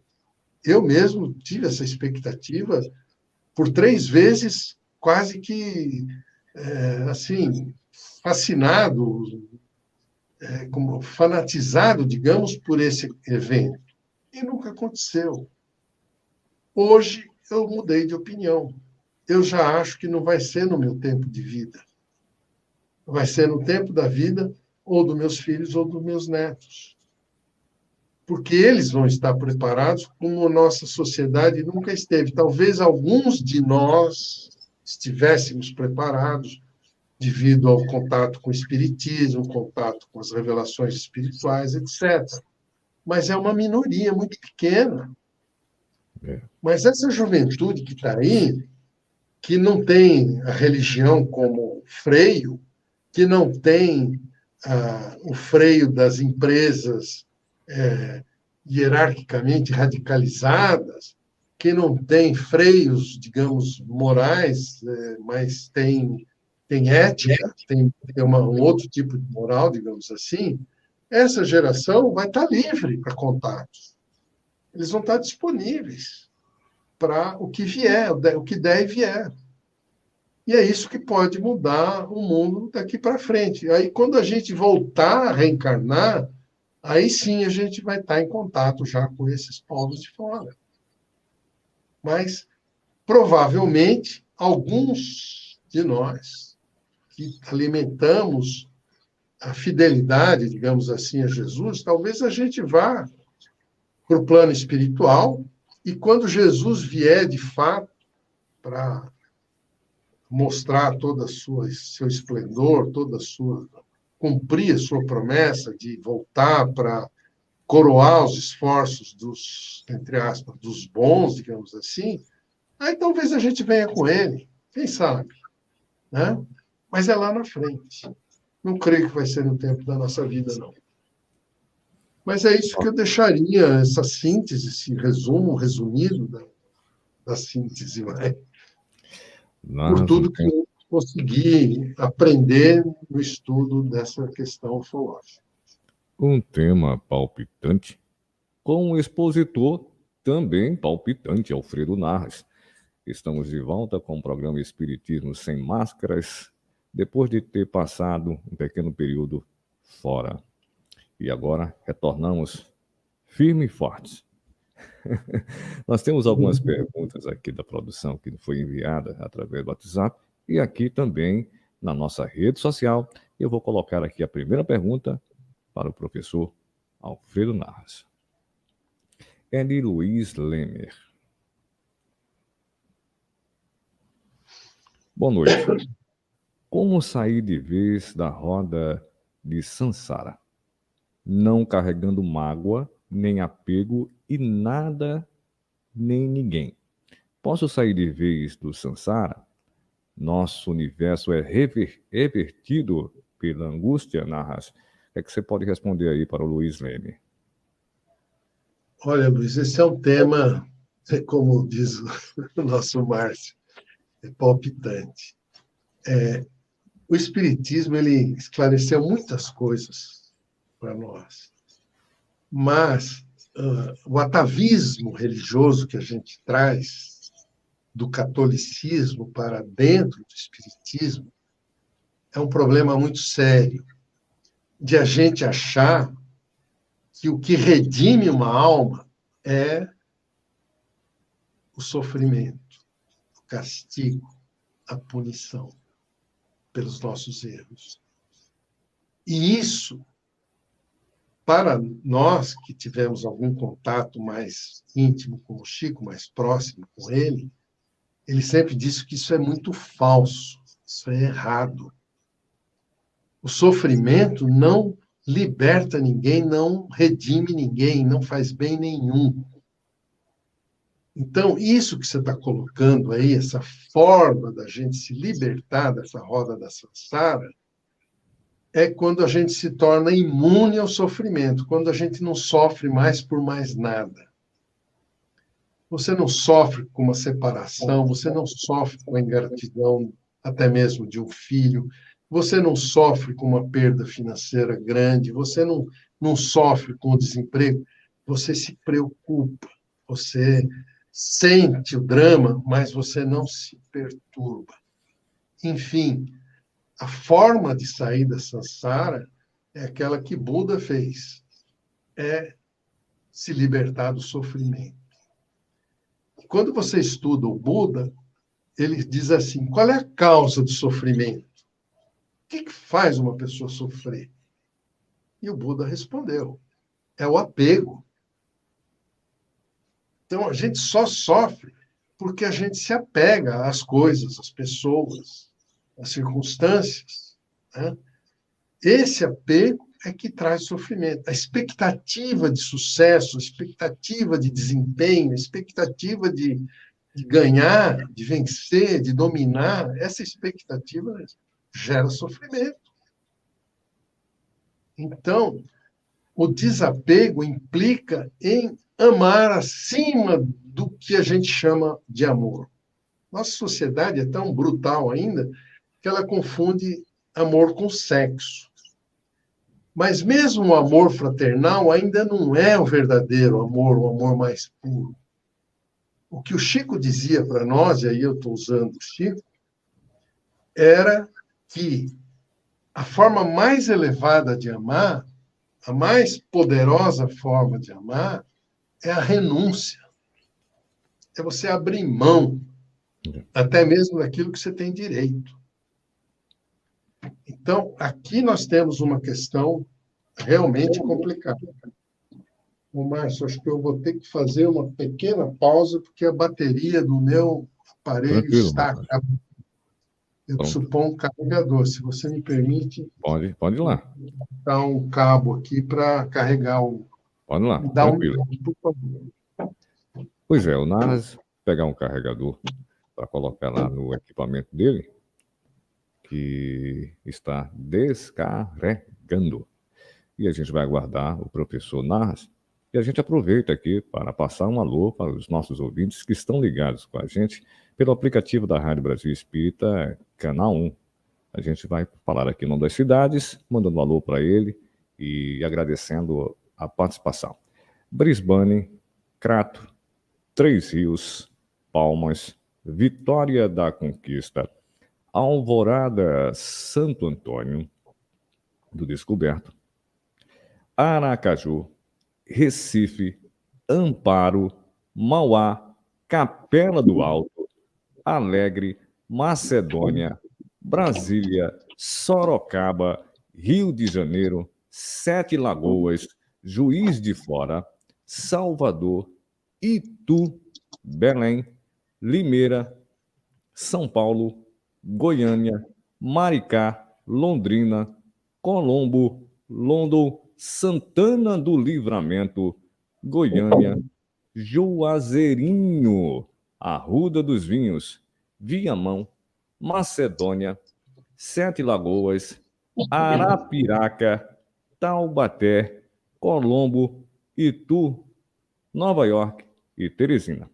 Speaker 3: Eu mesmo tive essa expectativa por 3 vezes, quase que assim, fascinado, como fanatizado, digamos, por esse evento. E nunca aconteceu. Hoje eu mudei de opinião. Eu já acho que não vai ser no meu tempo de vida. Vai ser no tempo da vida ou dos meus filhos ou dos meus netos. Porque eles vão estar preparados como a nossa sociedade nunca esteve. Talvez alguns de nós estivéssemos preparados devido ao contato com o espiritismo, contato com as revelações espirituais, etc. Mas é uma minoria muito pequena. Mas essa juventude que está aí, que não tem a religião como freio, que não tem o freio das empresas hierarquicamente radicalizadas, que não tem freios, digamos, morais, mas tem tem ética, tem um outro tipo de moral, digamos assim, essa geração vai estar livre para contatos. Eles vão estar disponíveis para o que vier, o que der e vier. E é isso que pode mudar o mundo daqui para frente. Aí, quando a gente voltar a reencarnar, aí sim a gente vai estar em contato já com esses povos de fora. Mas, provavelmente, alguns de nós que alimentamos a fidelidade, digamos assim, a Jesus, talvez a gente vá para o plano espiritual e quando Jesus vier de fato para mostrar todo seu esplendor, cumprir a sua promessa de voltar para coroar os esforços dos, entre aspas, dos bons, digamos assim, aí talvez a gente venha com ele, quem sabe, né? Mas é lá na frente. Não creio que vai ser no tempo da nossa vida, não. Mas é isso que eu deixaria, essa síntese, esse resumo, resumido da síntese, né? Por
Speaker 2: Mas
Speaker 3: tudo que eu consegui aprender no estudo dessa questão ufológica.
Speaker 2: um tema palpitante, com um expositor também palpitante, Alfredo Narras. Estamos de volta com o programa Espiritismo Sem Máscaras, depois de ter passado um pequeno período fora. E agora retornamos firme e fortes. Nós temos algumas perguntas aqui da produção que foi enviada através do WhatsApp e aqui também na nossa rede social. Eu vou colocar aqui a primeira pergunta para o professor Alfredo Narras. É de Luiz Lemer. Boa noite. Como sair de vez da roda de Sansara, não carregando mágoa, nem apego e nada, nem ninguém? Posso sair de vez do Sansara? Nosso universo é revertido pela angústia, Narras? O que é que você pode responder aí para o Luiz Leme?
Speaker 3: Olha, Luiz, esse é um tema, como diz o nosso Márcio, é palpitante. O Espiritismo ele esclareceu muitas coisas para nós, mas o atavismo religioso que a gente traz do catolicismo para dentro do Espiritismo é um problema muito sério, de a gente achar que o que redime uma alma é o sofrimento, o castigo, a punição pelos nossos erros. E isso, para nós que tivemos algum contato mais íntimo com o Chico, mais próximo com ele sempre disse que isso é muito falso, isso é errado. O sofrimento não liberta ninguém, não redime ninguém, não faz bem nenhum. Então, isso que você está colocando aí, essa forma da gente se libertar dessa roda da samsara, é quando a gente se torna imune ao sofrimento, quando a gente não sofre mais por mais nada. Você não sofre com uma separação, você não sofre com a ingratidão, até mesmo de um filho, você não sofre com uma perda financeira grande, você não sofre com o desemprego, você se preocupa, você sente o drama, mas você não se perturba. Enfim, a forma de sair da samsara é aquela que Buda fez, é se libertar do sofrimento. Quando você estuda o Buda, ele diz assim, qual é a causa do sofrimento? O que faz uma pessoa sofrer? E o Buda respondeu, é o apego. Então, a gente só sofre porque a gente se apega às coisas, às pessoas, às circunstâncias, né? Esse apego é que traz sofrimento. A expectativa de sucesso, a expectativa de desempenho, a expectativa de ganhar, de vencer, de dominar, essa expectativa gera sofrimento. Então, o desapego implica em amar acima do que a gente chama de amor. Nossa sociedade é tão brutal ainda que ela confunde amor com sexo. Mas mesmo o amor fraternal ainda não é o verdadeiro amor, o amor mais puro. O que o Chico dizia para nós, e aí eu estou usando o Chico, era que a forma mais elevada de amar, a mais poderosa forma de amar, é a renúncia. É você abrir mão, até mesmo daquilo que você tem direito. Então, aqui nós temos uma questão realmente complicada. Ô, Márcio, acho que eu vou ter que fazer uma pequena pausa, porque a bateria do meu aparelho
Speaker 2: Tranquilo,
Speaker 3: está
Speaker 2: Marcos.
Speaker 3: acabando. Eu preciso pôr um carregador. Se você me permite,
Speaker 2: Pode ir lá.
Speaker 3: dar um cabo aqui para carregar o.
Speaker 2: Pode ir lá,
Speaker 3: Dá um
Speaker 2: tranquilo.
Speaker 3: minuto, por favor.
Speaker 2: Pois é, o Narras pegar um carregador para colocar lá no equipamento dele, que está descarregando. E a gente vai aguardar o professor Narras. E a gente aproveita aqui para passar um alô para os nossos ouvintes que estão ligados com a gente pelo aplicativo da Rádio Brasil Espírita, Canal 1. A gente vai falar aqui o nome das cidades, mandando um alô para ele e agradecendo a participação. Brisbane, Crato, Três Rios, Palmas, Vitória da Conquista, Alvorada, Santo Antônio do Descoberto, Aracaju, Recife, Amparo, Mauá, Capela do Alto, Alegre, Macedônia, Brasília, Sorocaba, Rio de Janeiro, Sete Lagoas, Juiz de Fora, Salvador, Itu, Belém, Limeira, São Paulo, Goiânia, Maricá, Londrina, Colombo, London, Santana do Livramento, Goiânia, Juazeirinho, Arruda dos Vinhos, Viamão, Macedônia, Sete Lagoas, Arapiraca, Taubaté, Colombo, Itu, Nova York e Teresina.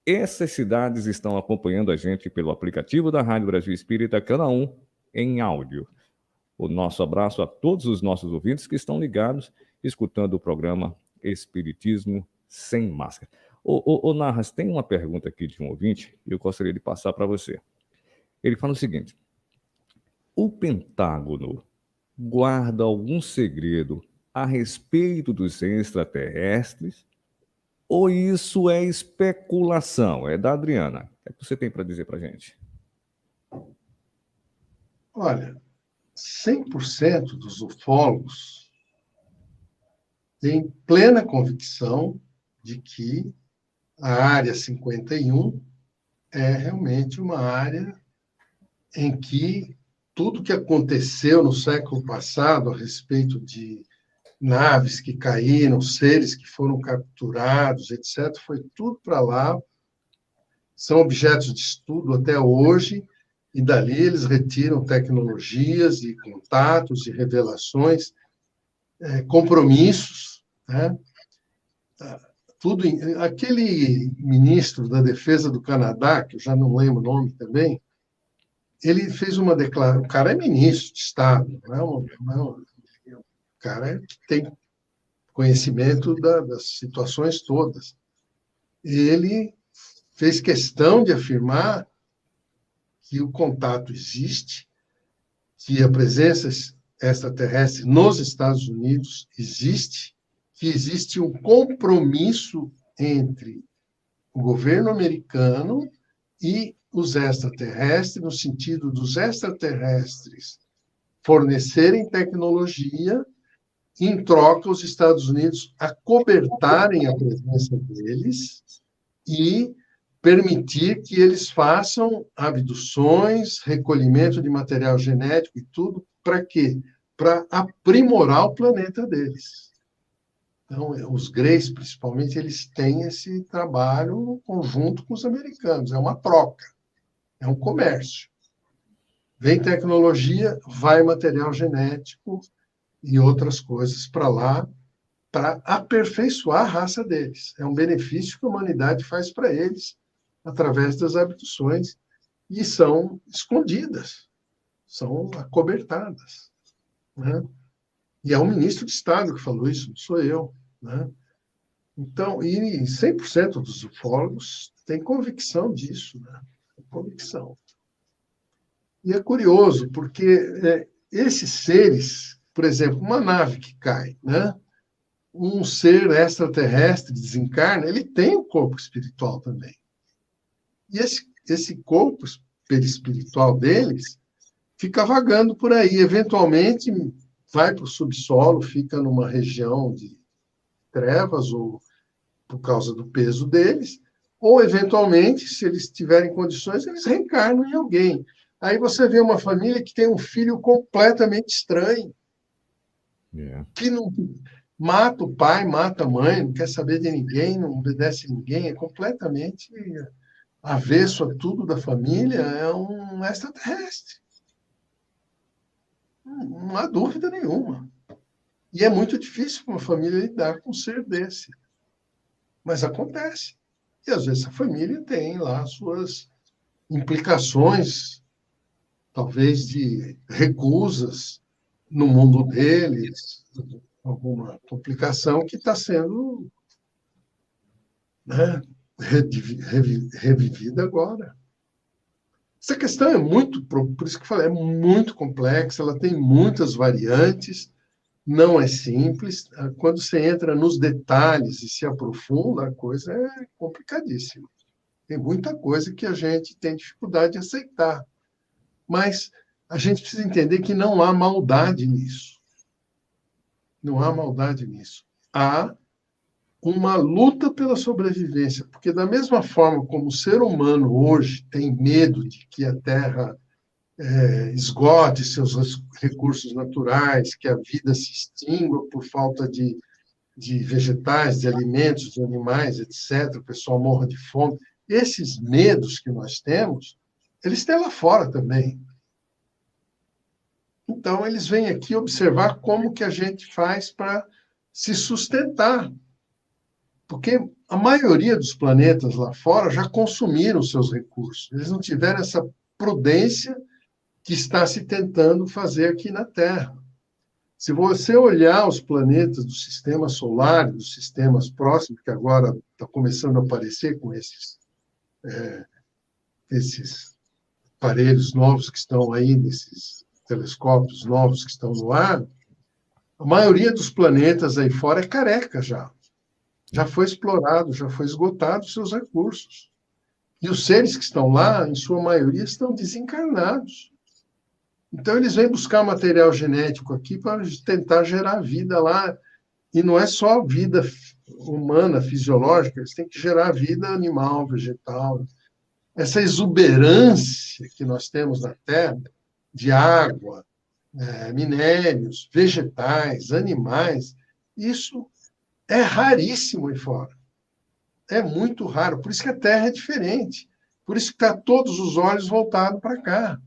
Speaker 2: Essas cidades estão acompanhando a gente pelo aplicativo da Rádio Brasil Espírita, Canal 1, em áudio. O nosso abraço a todos os nossos ouvintes que estão ligados, escutando o programa Espiritismo Sem Máscara. Ô Narras, tem uma pergunta aqui de um ouvinte e eu gostaria de passar para você. Ele fala o seguinte: o Pentágono guarda algum segredo a respeito dos extraterrestres? Ou isso é especulação? É da Adriana. O que você tem para dizer para a gente?
Speaker 3: Olha, 100% dos ufólogos têm plena convicção de que a Área 51 é realmente uma área em que tudo que aconteceu no século passado a respeito de naves que caíram, seres que foram capturados, etc., foi tudo para lá. São objetos de estudo até hoje, e dali eles retiram tecnologias e contatos e revelações, compromissos, né? Tudo aquele ministro da Defesa do Canadá, que eu já não lembro o nome também, ele fez uma declaração. O cara é ministro de Estado, o cara que tem conhecimento das situações todas. Ele fez questão de afirmar que o contato existe, que a presença extraterrestre nos Estados Unidos existe, que existe um compromisso entre o governo americano e os extraterrestres, no sentido dos extraterrestres fornecerem tecnologia, em troca, os Estados Unidos acobertarem a presença deles e permitir que eles façam abduções, recolhimento de material genético e tudo, para quê? Para aprimorar o planeta deles. Então, os Greys, principalmente, eles têm esse trabalho conjunto com os americanos. É uma troca, é um comércio. Vem tecnologia, vai material genético e outras coisas para lá, para aperfeiçoar a raça deles. É um benefício que a humanidade faz para eles, através das abduções, e são escondidas. são acobertadas, né? E é o ministro de Estado que falou isso, não sou eu, né? Então, e 100% dos ufólogos têm convicção disso, né? Convicção. E é curioso, porque esses seres, por exemplo, uma nave que cai, né? Um ser extraterrestre desencarna, ele tem um corpo espiritual também. E esse corpo perispiritual deles fica vagando por aí, eventualmente vai para o subsolo, fica numa região de trevas, ou por causa do peso deles, ou, eventualmente, se eles tiverem condições, eles reencarnam em alguém. Aí você vê uma família que tem um filho completamente estranho, que não mata o pai, mata a mãe, não quer saber de ninguém, não obedece a ninguém, é completamente avesso a tudo da família, é um extraterrestre. Não há dúvida nenhuma. E é muito difícil para uma família lidar com um ser desse. Mas acontece. E, às vezes, a família tem lá suas implicações, talvez de recusas no mundo deles, alguma complicação que está sendo, né, revivida agora. Essa questão é muito, por isso que eu falei, é muito complexa, ela tem muitas variantes, não é simples. Quando você entra nos detalhes e se aprofunda, a coisa é complicadíssima. Tem muita coisa que a gente tem dificuldade de aceitar. Mas a gente precisa entender que não há maldade nisso. Não há maldade nisso. Há uma luta pela sobrevivência, porque da mesma forma como o ser humano hoje tem medo de que a Terra esgote seus recursos naturais, que a vida se extingua por falta de vegetais, de alimentos, de animais, etc., o pessoal morra de fome. Esses medos que nós temos, eles têm lá fora também. Então, eles vêm aqui observar como que a gente faz para se sustentar. Porque a maioria dos planetas lá fora já consumiram seus recursos. Eles não tiveram essa prudência que está se tentando fazer aqui na Terra. Se você olhar os planetas do sistema solar, dos sistemas próximos, que agora está começando a aparecer com esses aparelhos novos que estão aí, nesses telescópios novos que estão no ar, a maioria dos planetas aí fora é careca já. Já foi explorado, já foi esgotado os seus recursos. E os seres que estão lá, em sua maioria, estão desencarnados. Então, eles vêm buscar material genético aqui para tentar gerar vida lá. E não é só vida humana, fisiológica, eles têm que gerar vida animal, vegetal. Essa exuberância que nós temos na Terra, de água, minérios, vegetais, animais, isso é raríssimo aí fora. É muito raro. Por isso que a Terra é diferente. Por isso que está todos os olhos voltados para cá.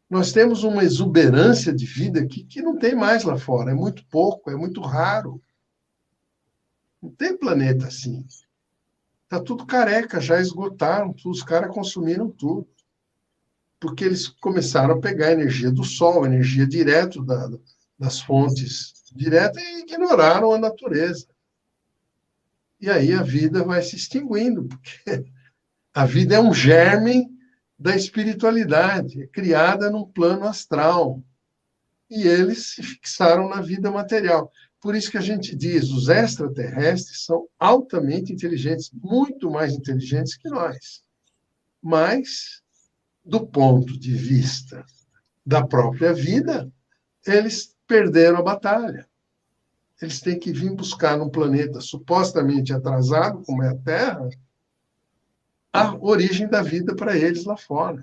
Speaker 3: Nós temos uma exuberância de vida aqui que não tem mais lá fora. É muito pouco, é muito raro. Não tem planeta assim. Está tudo careca, já esgotaram, os caras consumiram tudo. Porque eles começaram a pegar a energia do Sol, a energia direto das fontes diretas, e ignoraram a natureza. E aí a vida vai se extinguindo, porque a vida é um germe da espiritualidade, é criada num plano astral. E eles se fixaram na vida material. Por isso que a gente diz, os extraterrestres são altamente inteligentes, muito mais inteligentes que nós. Mas, do ponto de vista da própria vida, eles perderam a batalha. Eles têm que vir buscar num planeta supostamente atrasado, como é a Terra, a origem da vida para eles lá fora,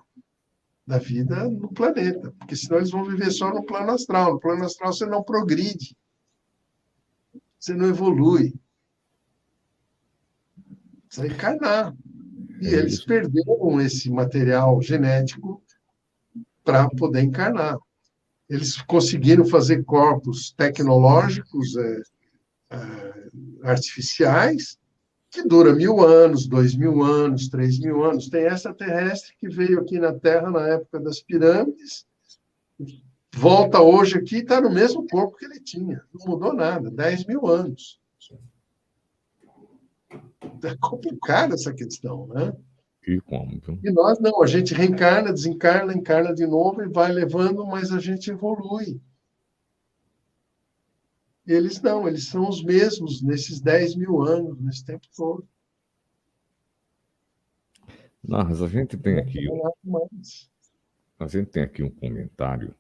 Speaker 3: da vida no planeta, porque senão eles vão viver só no plano astral. No plano astral você não progride, você não evolui, você vai encarnar. E eles perderam esse material genético para poder encarnar. Eles conseguiram fazer corpos tecnológicos artificiais, que dura 1000 anos, 2000 anos, 3000 anos. Tem extraterrestre que veio aqui na Terra na época das pirâmides Volta hoje aqui e está no mesmo corpo que ele tinha. Não mudou nada. 10 mil anos. É complicada essa questão, né?
Speaker 2: E como? Viu?
Speaker 3: E nós não. A gente reencarna, desencarna, encarna de novo e vai levando, mas a gente evolui. Eles não. Eles são os mesmos nesses 10 mil anos, nesse tempo todo.
Speaker 2: Mas a gente tem aqui,
Speaker 3: Mais.
Speaker 2: a gente tem aqui um comentário,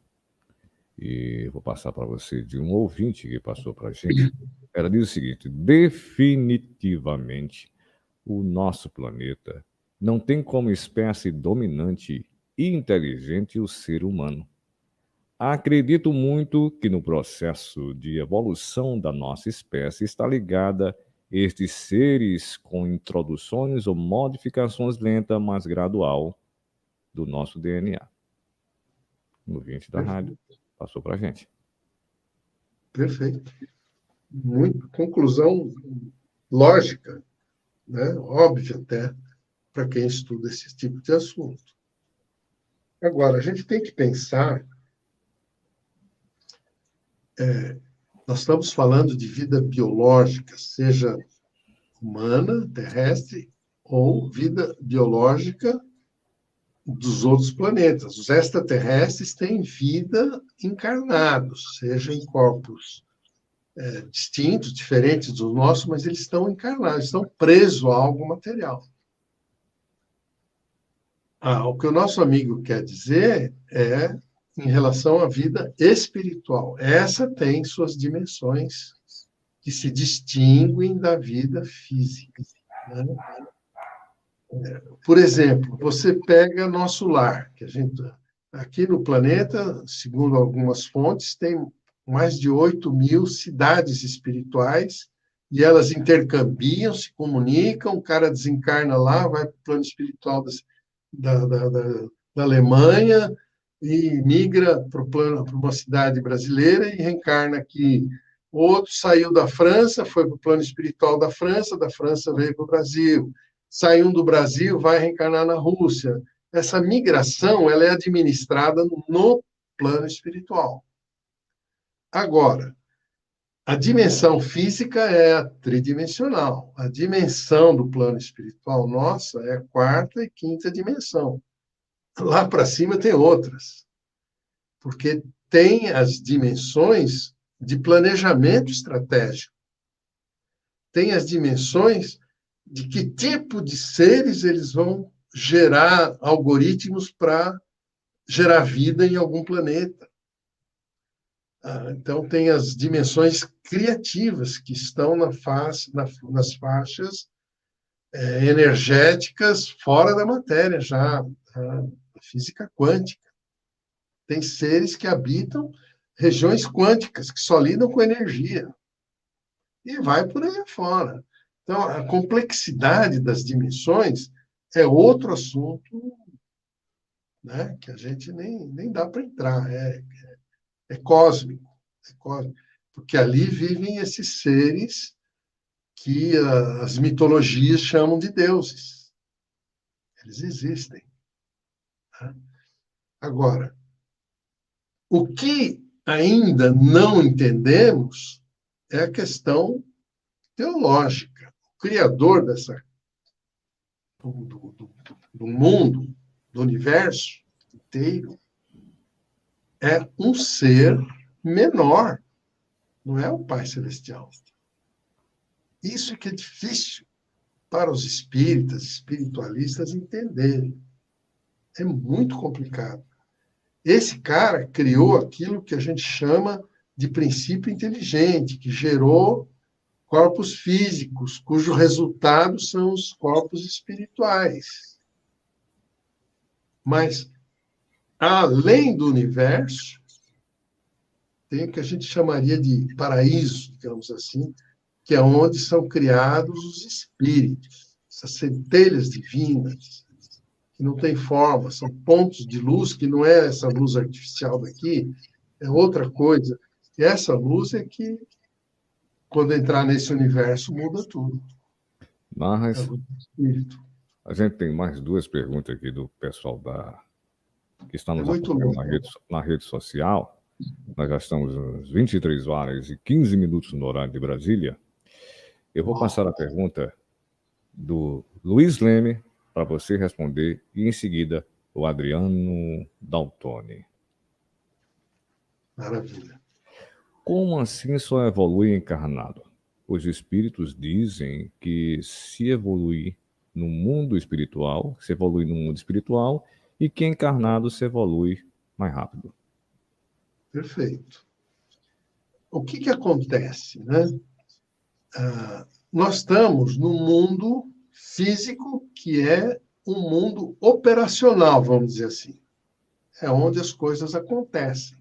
Speaker 2: e vou passar para você, de um ouvinte que passou para a gente. Ela diz o seguinte: definitivamente o nosso planeta não tem como espécie dominante e inteligente o ser humano. Acredito muito que no processo de evolução da nossa espécie está ligada estes seres com introduções ou modificações lenta, mas gradual do nosso DNA. O ouvinte da rádio passou para a gente.
Speaker 3: Perfeito. Muito conclusão lógica, né? Óbvia até, para quem estuda esse tipo de assunto. Agora, a gente tem que pensar, nós estamos falando de vida biológica, seja humana, terrestre, ou vida biológica dos outros planetas. Os extraterrestres têm vida encarnados, seja em corpos distintos, diferentes do nosso, mas eles estão encarnados, estão presos a algo material. O que o nosso amigo quer dizer é em relação à vida espiritual. Essa tem suas dimensões que se distinguem da vida física, né? Por exemplo, você pega nosso lar, que a gente aqui no planeta, segundo algumas fontes, tem mais de 8 mil cidades espirituais e elas intercambiam, se comunicam, o cara desencarna lá, vai para o plano espiritual da Alemanha e migra para uma cidade brasileira e reencarna aqui. Outro saiu da França, foi para o plano espiritual da França veio para o Brasil. Saiu do Brasil, vai reencarnar na Rússia. Essa migração ela é administrada no plano espiritual. Agora, a dimensão física é a tridimensional. A dimensão do plano espiritual nossa é a quarta e quinta dimensão. Lá para cima tem outras. Porque tem as dimensões de planejamento estratégico. Tem as dimensões de que tipo de seres eles vão gerar algoritmos para gerar vida em algum planeta. Então, tem as dimensões criativas que estão nas faixas energéticas fora da matéria, já a física quântica. Tem seres que habitam regiões quânticas, que só lidam com energia. E vai por aí fora. Então, a complexidade das dimensões é outro assunto, né, que a gente nem dá para entrar. É cósmico, porque ali vivem esses seres que as mitologias chamam de deuses. Eles existem. Tá? Agora, o que ainda não entendemos é a questão teológica. O criador do mundo, do universo inteiro, é um ser menor, não é o Pai Celestial. Isso que é difícil para os espíritas, espiritualistas entenderem. É muito complicado. Esse cara criou aquilo que a gente chama de princípio inteligente, que gerou corpos físicos, cujo resultado são os corpos espirituais. Mas, além do universo, tem o que a gente chamaria de paraíso, digamos assim, que é onde são criados os espíritos, essas centelhas divinas, que não têm forma, são pontos de luz, que não é essa luz artificial daqui, é outra coisa. E essa luz é que, quando entrar nesse universo, muda tudo.
Speaker 2: Mas a gente tem mais duas perguntas aqui do pessoal que está nos
Speaker 3: muito
Speaker 2: acompanhando
Speaker 3: louco.
Speaker 2: na rede social. Nós já estamos às 23 horas e 15 minutos no horário de Brasília. Eu vou
Speaker 3: Uau,
Speaker 2: passar a pergunta do Luiz Leme para você responder e, em seguida, o Adriano Daltoni.
Speaker 3: maravilha.
Speaker 2: Como assim só evolui encarnado? Os espíritos dizem que se evolui no mundo espiritual, se evolui no mundo espiritual e que encarnado se evolui mais rápido.
Speaker 3: Perfeito. O que que acontece, né? Nós estamos num mundo físico que é um mundo operacional, vamos dizer assim. É onde as coisas acontecem.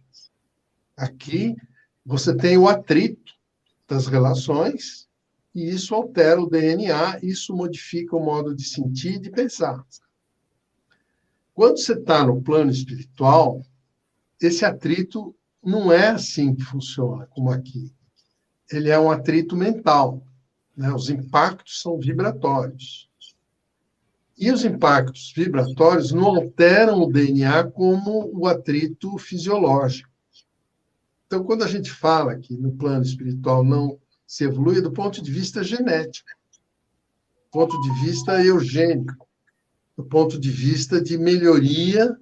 Speaker 3: Aqui você tem o atrito das relações e isso altera o DNA, isso modifica o modo de sentir e de pensar. Quando você está no plano espiritual, esse atrito não é assim que funciona, como aqui. Ele é um atrito mental, né? Os impactos são vibratórios. E os impactos vibratórios não alteram o DNA como o atrito fisiológico. Então, quando a gente fala que no plano espiritual não se evolui, é do ponto de vista genético, do ponto de vista eugênico, do ponto de vista de melhoria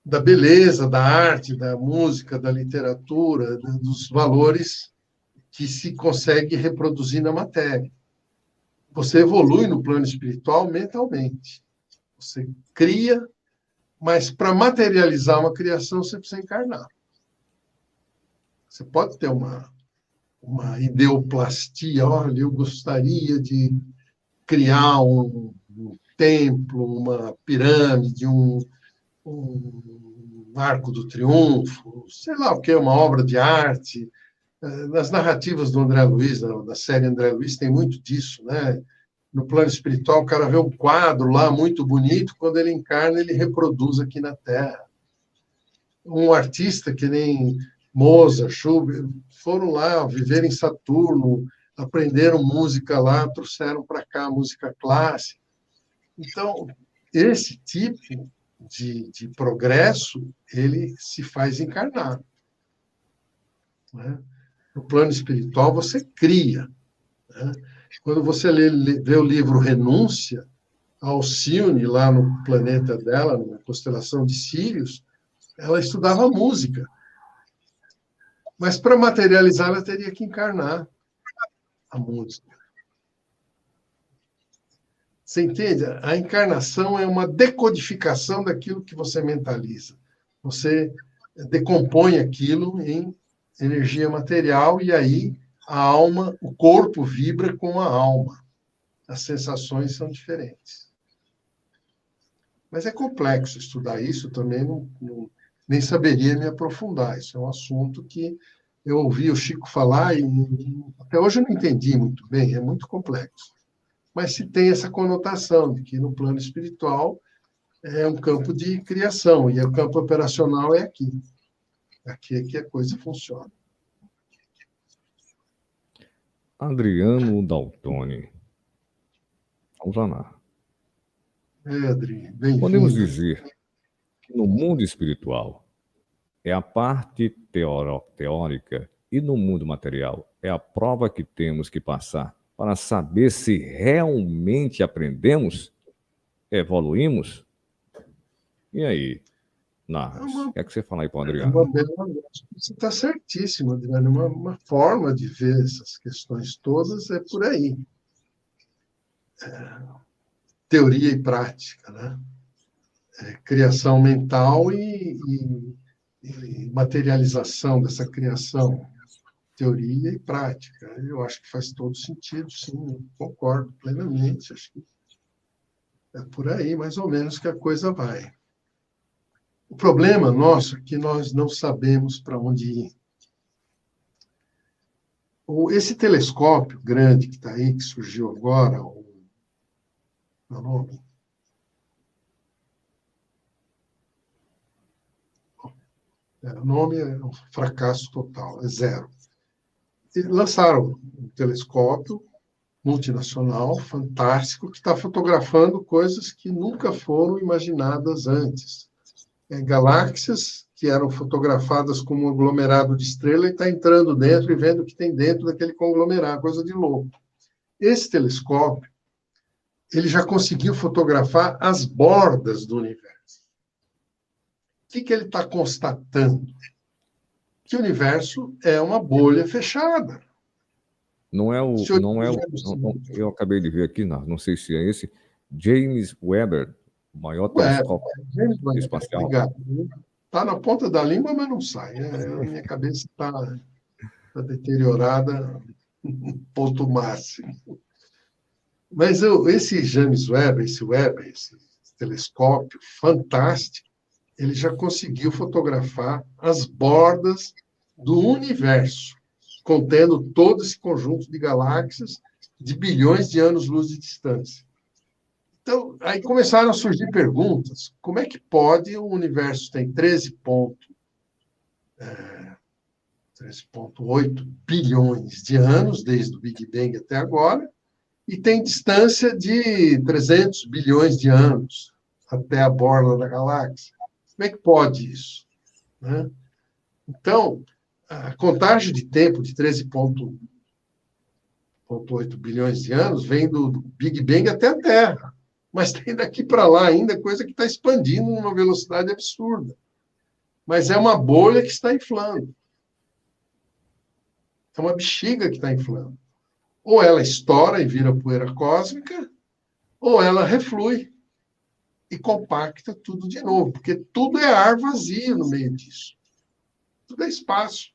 Speaker 3: da beleza, da arte, da música, da literatura, dos valores que se consegue reproduzir na matéria. Você evolui no plano espiritual mentalmente. Você cria, mas para materializar uma criação, você precisa encarnar. Você pode ter uma ideoplastia, olha, eu gostaria de criar um templo, uma pirâmide, um arco do triunfo, sei lá o que, uma obra de arte. Nas narrativas do André Luiz, da série André Luiz, tem muito disso, né? No plano espiritual, o cara vê um quadro lá muito bonito, quando ele encarna, ele reproduz aqui na Terra. Um artista que nem Mozart, Schubert, foram lá viver em Saturno, aprenderam música lá, trouxeram para cá música clássica. Então, esse tipo de progresso, ele se faz encarnar, né? No plano espiritual, você cria, né? Quando você vê o livro Renúncia, a Alcione, lá no planeta dela, na constelação de Sírios, ela estudava música. Mas para materializar, ela teria que encarnar a música. Você entende? A encarnação é uma decodificação daquilo que você mentaliza. Você decompõe aquilo em energia material e aí a alma, o corpo vibra com a alma. As sensações são diferentes. Mas é complexo estudar isso, também nem saberia me aprofundar. Isso é um assunto que eu ouvi o Chico falar e até hoje eu não entendi muito bem, é muito complexo. Mas se tem essa conotação de que no plano espiritual é um campo de criação e o campo operacional é aqui. Aqui é que a coisa funciona.
Speaker 2: Adriano Daltoni. Vamos lá.
Speaker 3: Adri,
Speaker 2: Podemos
Speaker 3: bem-vindo.
Speaker 2: dizer que no mundo espiritual é a parte teórica e no mundo material é a prova que temos que passar para saber se realmente aprendemos, evoluímos. E aí, Narras, o que é que você fala aí para o Adriano?
Speaker 3: Você está certíssimo, Adriano. Uma forma de ver essas questões todas é por aí. Teoria e prática, né? Criação mental e materialização dessa criação, teoria e prática. Eu acho que faz todo sentido, sim, concordo plenamente. Acho que é por aí, mais ou menos, que a coisa vai. O problema nosso é que nós não sabemos para onde ir. Esse telescópio grande que está aí, que surgiu agora, meu nome? O nome é um fracasso total, é zero. E lançaram um telescópio multinacional, fantástico, que está fotografando coisas que nunca foram imaginadas antes. Galáxias que eram fotografadas como um aglomerado de estrela e está entrando dentro e vendo o que tem dentro daquele conglomerado, coisa de louco. Esse telescópio, ele já conseguiu fotografar as bordas do universo. O que ele está constatando? Que o universo é uma bolha fechada.
Speaker 2: Eu acabei de ver aqui, não sei se é esse, James Webb, o maior telescópio espacial.
Speaker 3: Obrigado. Está na ponta da língua, mas não sai. A minha cabeça está deteriorada, ponto máximo. Mas esse James Webb, esse telescópio fantástico, ele já conseguiu fotografar as bordas do universo, contendo todo esse conjunto de galáxias de bilhões de anos-luz de distância. Então, aí começaram a surgir perguntas. Como é que pode o universo tem 13,8 bilhões de anos, desde o Big Bang até agora, e tem distância de 300 bilhões de anos até a borda da galáxia? Como é que pode isso? Né? Então, a contagem de tempo de 13,8 bilhões de anos vem do Big Bang até a Terra. Mas tem daqui para lá ainda coisa que está expandindo numa velocidade absurda. Mas é uma bolha que está inflando. É uma bexiga que está inflando. Ou ela estoura e vira poeira cósmica, ou ela reflui e compacta tudo de novo, porque tudo é ar vazio no meio disso. Tudo é espaço.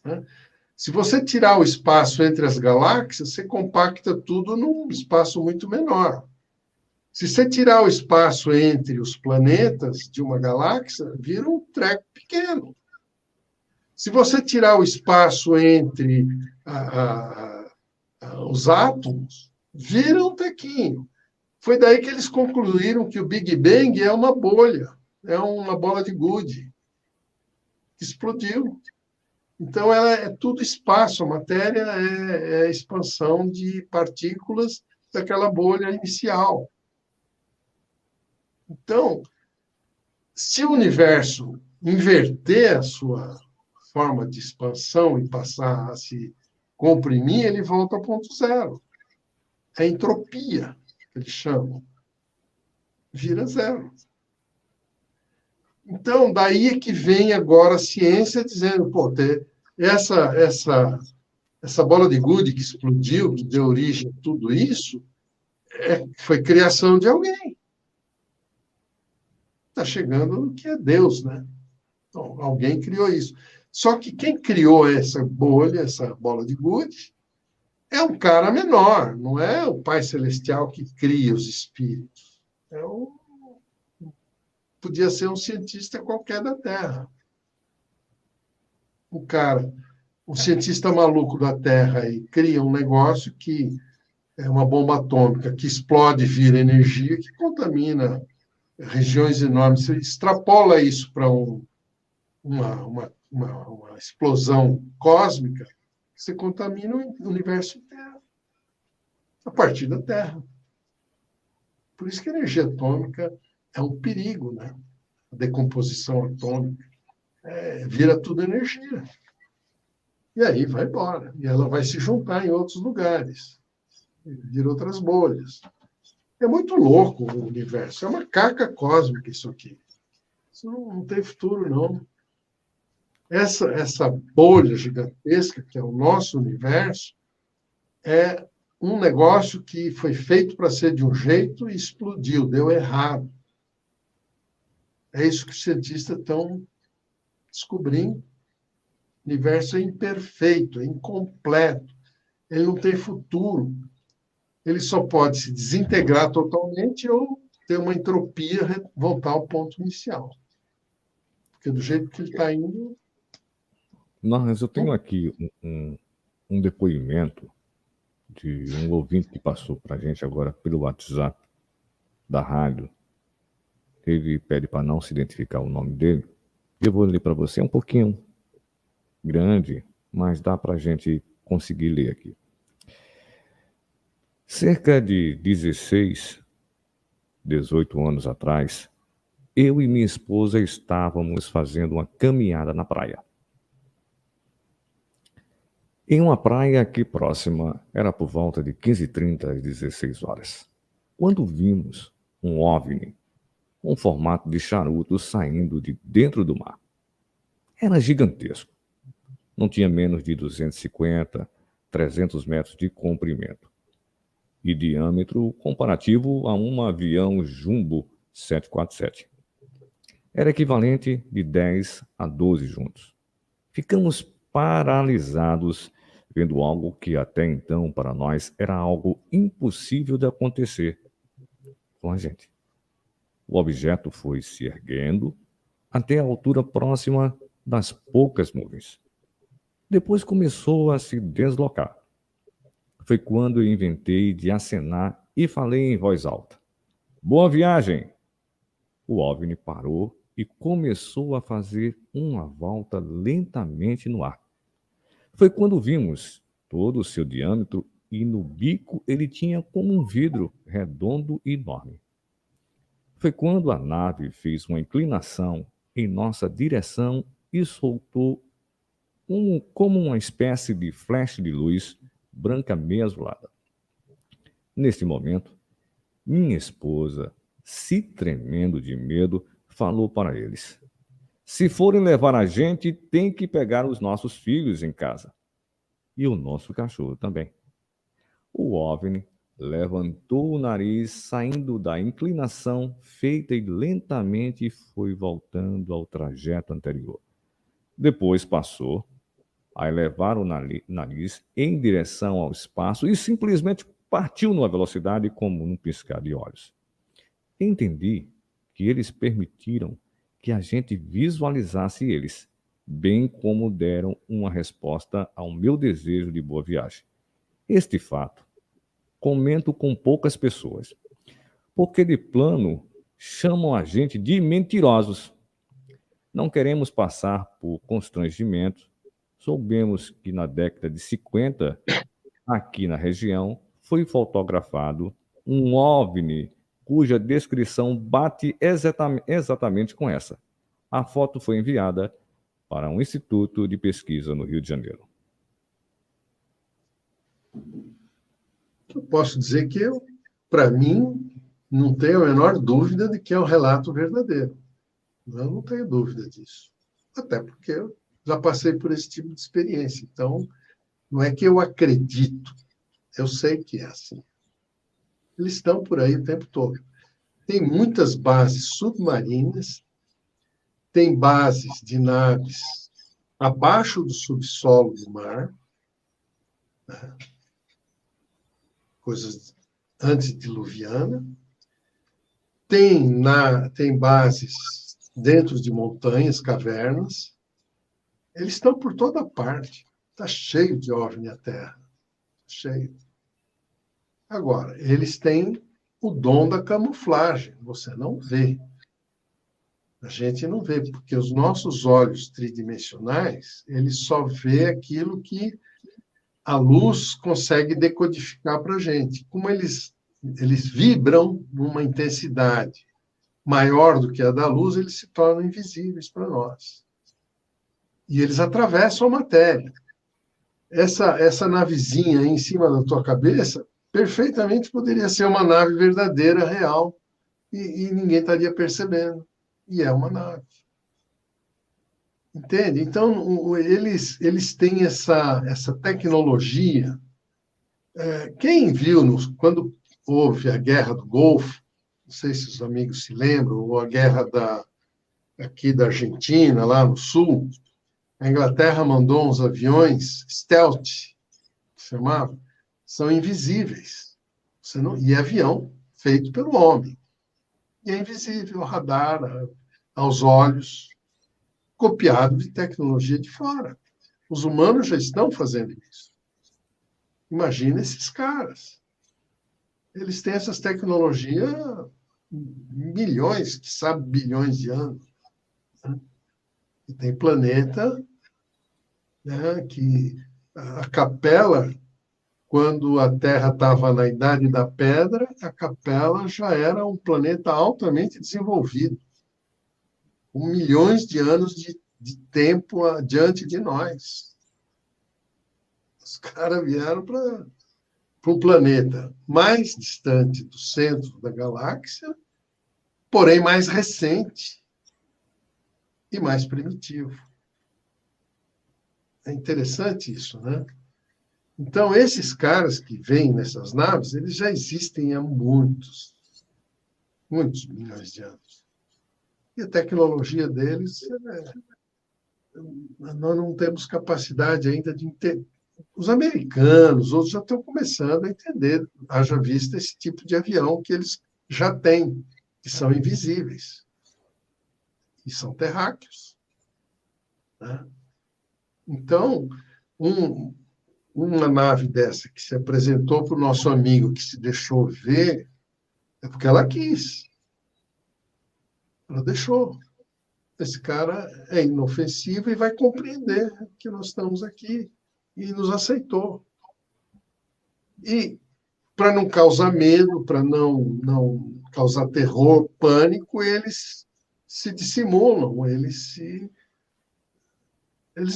Speaker 3: Né? Se você tirar o espaço entre as galáxias, você compacta tudo num espaço muito menor. Se você tirar o espaço entre os planetas de uma galáxia, vira um treco pequeno. Se você tirar o espaço entre os átomos, vira um tequinho. Foi daí que eles concluíram que o Big Bang é uma bolha, é uma bola de gude, que explodiu. Então, ela é tudo espaço, a matéria é a expansão de partículas daquela bolha inicial. Então, se o universo inverter a sua forma de expansão e passar a se comprimir, ele volta ao ponto zero. É entropia, que eles chamam. Vira zero. Então, daí é que vem agora a ciência dizendo, pô, essa bola de gude que explodiu, que deu origem a tudo isso, foi criação de alguém. Está chegando no que é Deus, né? Então, alguém criou isso. Só que quem criou essa bolha, essa bola de gude, é um cara menor, não é o Pai Celestial que cria os espíritos. Podia ser um cientista qualquer da Terra. Um cientista maluco da Terra e cria um negócio que é uma bomba atômica que explode e vira energia, que contamina regiões enormes. Você extrapola isso para uma explosão cósmica, você contamina o universo inteiro, a partir da Terra. Por isso que a energia atômica é um perigo, né? A decomposição atômica vira tudo energia. E aí vai embora. E ela vai se juntar em outros lugares. Vira outras bolhas. É muito louco o universo. É uma caca cósmica isso aqui. Isso não tem futuro, não. Essa bolha gigantesca, que é o nosso universo, é um negócio que foi feito para ser de um jeito e explodiu, deu errado. É isso que os cientistas estão descobrindo. O universo é imperfeito, é incompleto. Ele não tem futuro. Ele só pode se desintegrar totalmente ou ter uma entropia, voltar ao ponto inicial. Porque do jeito que ele está indo...
Speaker 2: Mas eu tenho aqui um depoimento de um ouvinte que passou para a gente agora pelo WhatsApp da rádio. Ele pede para não se identificar o nome dele. Eu vou ler para você, é um pouquinho grande, mas dá para a gente conseguir ler aqui. Cerca de 16, 18 anos atrás, eu e minha esposa estávamos fazendo uma caminhada na praia. Em uma praia aqui próxima, era por volta de 15h30 às 16 horas, quando vimos um OVNI, um formato de charuto saindo de dentro do mar. Era gigantesco, não tinha menos de 250, 300 metros de comprimento e diâmetro comparativo a um avião Jumbo 747. Era equivalente de 10 a 12 juntos. Ficamos paralisados vendo algo que até então para nós era algo impossível de acontecer com a gente. O objeto foi se erguendo até a altura próxima das poucas nuvens. Depois começou a se deslocar. Foi quando eu inventei de acenar e falei em voz alta: "Boa viagem!" O OVNI parou e começou a fazer uma volta lentamente no ar. Foi quando vimos todo o seu diâmetro e no bico ele tinha como um vidro redondo e enorme. Foi quando a nave fez uma inclinação em nossa direção e soltou como uma espécie de flash de luz branca meio azulada. Nesse momento, minha esposa, se tremendo de medo, falou para eles: "Se forem levar a gente, tem que pegar os nossos filhos em casa. E o nosso cachorro também." O OVNI levantou o nariz, saindo da inclinação feita e lentamente foi voltando ao trajeto anterior. Depois passou a elevar o nariz em direção ao espaço e simplesmente partiu numa velocidade como num piscar de olhos. Entendi que eles permitiram que a gente visualizasse eles, bem como deram uma resposta ao meu desejo de boa viagem. Este fato comento com poucas pessoas, porque de plano chamam a gente de mentirosos. Não queremos passar por constrangimento. Soubemos que na década de 50, aqui na região, foi fotografado um OVNI cuja descrição bate exatamente com essa. A foto foi enviada para um instituto de pesquisa no Rio de Janeiro.
Speaker 3: Eu posso dizer que para mim, não tenho a menor dúvida de que é um relato verdadeiro. Eu não tenho dúvida disso. Até porque eu já passei por esse tipo de experiência. Então, não é que eu acredito, eu sei que é assim. Eles estão por aí o tempo todo. Tem muitas bases submarinas, tem bases de naves abaixo do subsolo do mar, né? Coisas antediluviana, tem bases dentro de montanhas, cavernas. Eles estão por toda parte. Está cheio de OVNI a Terra. Cheio. Agora, eles têm o dom da camuflagem. Você não vê. A gente não vê, porque os nossos olhos tridimensionais, eles só vê aquilo que a luz consegue decodificar para a gente. Como eles vibram numa intensidade maior do que a da luz, eles se tornam invisíveis para nós. E eles atravessam a matéria. Essa navezinha aí em cima da tua cabeça, perfeitamente poderia ser uma nave verdadeira, real, e ninguém estaria percebendo. E é uma nave. Entende? Então, eles têm essa tecnologia. Quem viu, quando houve a Guerra do Golfo, não sei se os amigos se lembram, ou a guerra aqui da Argentina, lá no sul, a Inglaterra mandou uns aviões stealth, que se chamava, são invisíveis. E é avião feito pelo homem. E é invisível ao radar, aos olhos, copiado de tecnologia de fora. Os humanos já estão fazendo isso. Imagina esses caras. Eles têm essas tecnologias milhões, quiçá bilhões de anos. Né? E tem planeta, né, que a Capela, quando a Terra estava na Idade da Pedra, a Capela já era um planeta altamente desenvolvido, com milhões de anos de tempo adiante de nós. Os caras vieram para um planeta mais distante do centro da galáxia, porém mais recente e mais primitivo. É interessante isso, né? Então, esses caras que vêm nessas naves, eles já existem há muitos milhões de anos. E a tecnologia deles, nós não temos capacidade ainda de entender. Os americanos, outros já estão começando a entender, haja vista esse tipo de avião que eles já têm, que são invisíveis e são terráqueos, né? Então, uma nave dessa que se apresentou para o nosso amigo, que se deixou ver, é porque ela quis. Ela deixou. Esse cara é inofensivo e vai compreender que nós estamos aqui e nos aceitou. E, para não causar medo, para não causar terror, pânico, eles se dissimulam, eles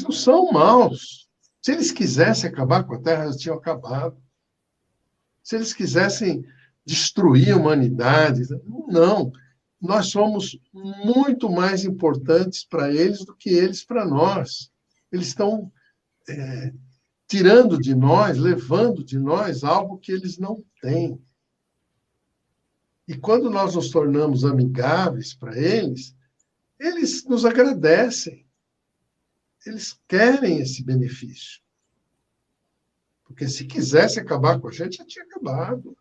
Speaker 3: não são maus. Se eles quisessem acabar com a Terra, eles tinham acabado. Se eles quisessem destruir a humanidade, não. Nós somos muito mais importantes para eles do que eles para nós. Eles estão tirando de nós, levando de nós algo que eles não têm. E quando nós nos tornamos amigáveis para eles nos agradecem. Eles querem esse benefício. Porque se quisesse acabar com a gente, já tinha acabado.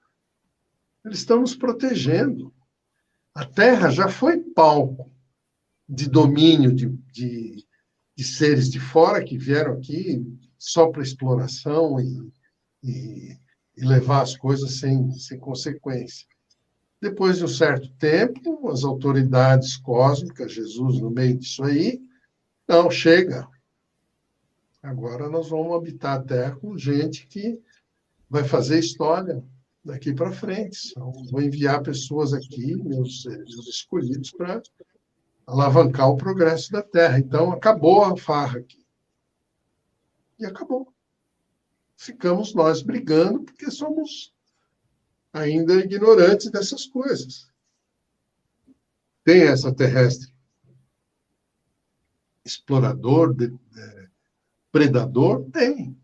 Speaker 3: Eles estão nos protegendo. A Terra já foi palco de domínio de seres de fora que vieram aqui só para exploração e levar as coisas sem consequência. Depois de um certo tempo, as autoridades cósmicas, Jesus no meio disso aí, não, chega. Agora nós vamos habitar a Terra com gente que vai fazer história daqui para frente. Então, vou enviar pessoas aqui, meus escolhidos, para alavancar o progresso da Terra. Então, acabou a farra aqui. E acabou. Ficamos nós brigando porque somos ainda ignorantes dessas coisas. Tem essa terrestre explorador, predador? Tem.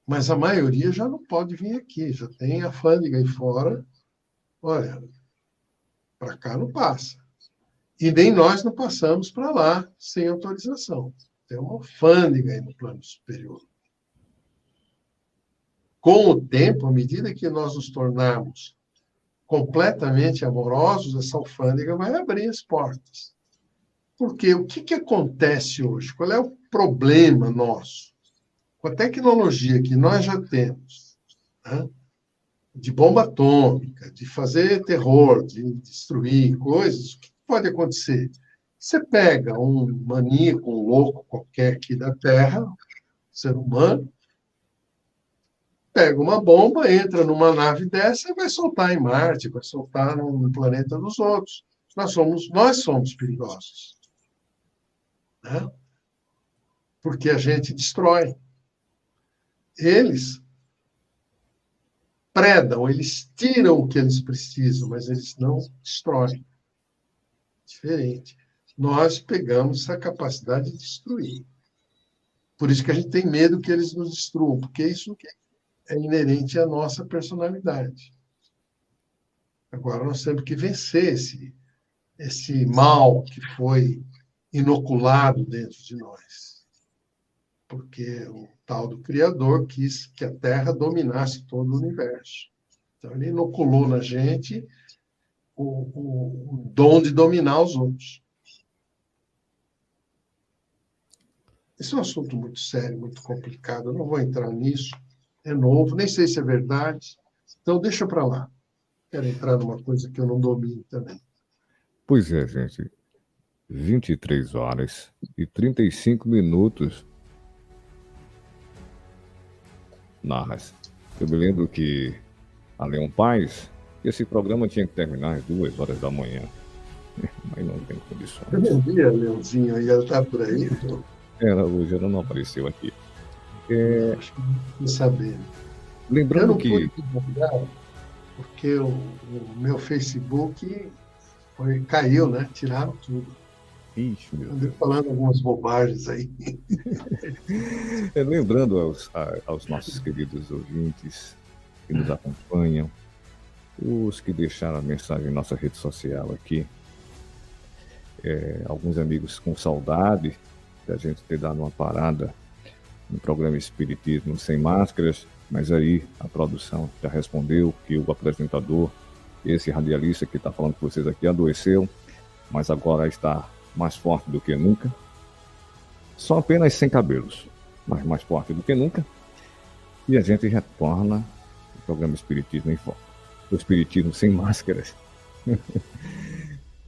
Speaker 3: Mas a maioria já não pode vir aqui, já tem alfândega aí fora. Olha, para cá não passa. E nem nós não passamos para lá sem autorização. Tem uma alfândega aí no plano superior. Com o tempo, à medida que nós nos tornarmos completamente amorosos, essa alfândega vai abrir as portas. Porque o que acontece hoje? Qual é o problema nosso? Com a tecnologia que nós já temos, né, de bomba atômica, de fazer terror, de destruir coisas, o que pode acontecer? Você pega um maníaco, um louco qualquer aqui da Terra, ser humano, pega uma bomba, entra numa nave dessa e vai soltar em Marte, vai soltar no planeta dos outros. Nós somos perigosos, né? Porque a gente destrói. Eles predam, eles tiram o que eles precisam, mas eles não destroem. Diferente. Nós pegamos essa capacidade de destruir. Por isso que a gente tem medo que eles nos destruam, porque isso é inerente à nossa personalidade. Agora nós temos que vencer esse mal que foi inoculado dentro de nós. Porque o tal do Criador quis que a Terra dominasse todo o universo. Então, ele inoculou na gente o dom de dominar os outros. Esse é um assunto muito sério, muito complicado. Eu não vou entrar nisso. É novo, nem sei se é verdade. Então, deixa para lá. Quero entrar numa coisa que eu não domino também.
Speaker 2: Pois é, gente. 23 horas e 35 minutos. Narras. Eu me lembro que a Leon Paz, esse programa tinha que terminar às 2 horas da manhã, mas não tem
Speaker 3: Eu
Speaker 2: condições.
Speaker 3: não vi a Leãozinho aí, ela está por aí? Então,
Speaker 2: Hoje ela não apareceu aqui.
Speaker 3: acho que não sabendo. Eu
Speaker 2: Lembrando
Speaker 3: não pude
Speaker 2: que,
Speaker 3: divulgar porque o meu Facebook caiu, né? Tiraram tudo.
Speaker 2: ixi, meu
Speaker 3: Andei
Speaker 2: Deus.
Speaker 3: falando algumas bobagens aí.
Speaker 2: Lembrando aos nossos queridos ouvintes que nos acompanham, os que deixaram a mensagem em nossa rede social aqui, alguns amigos com saudade da gente ter dado uma parada no programa Espiritismo Sem Máscaras, mas aí a produção já respondeu que o apresentador, esse radialista que está falando com vocês aqui, adoeceu, mas agora está mais forte do que nunca, só apenas sem cabelos, mas mais forte do que nunca, e a gente retorna ao programa Espiritismo em Foco, o Espiritismo Sem Máscaras.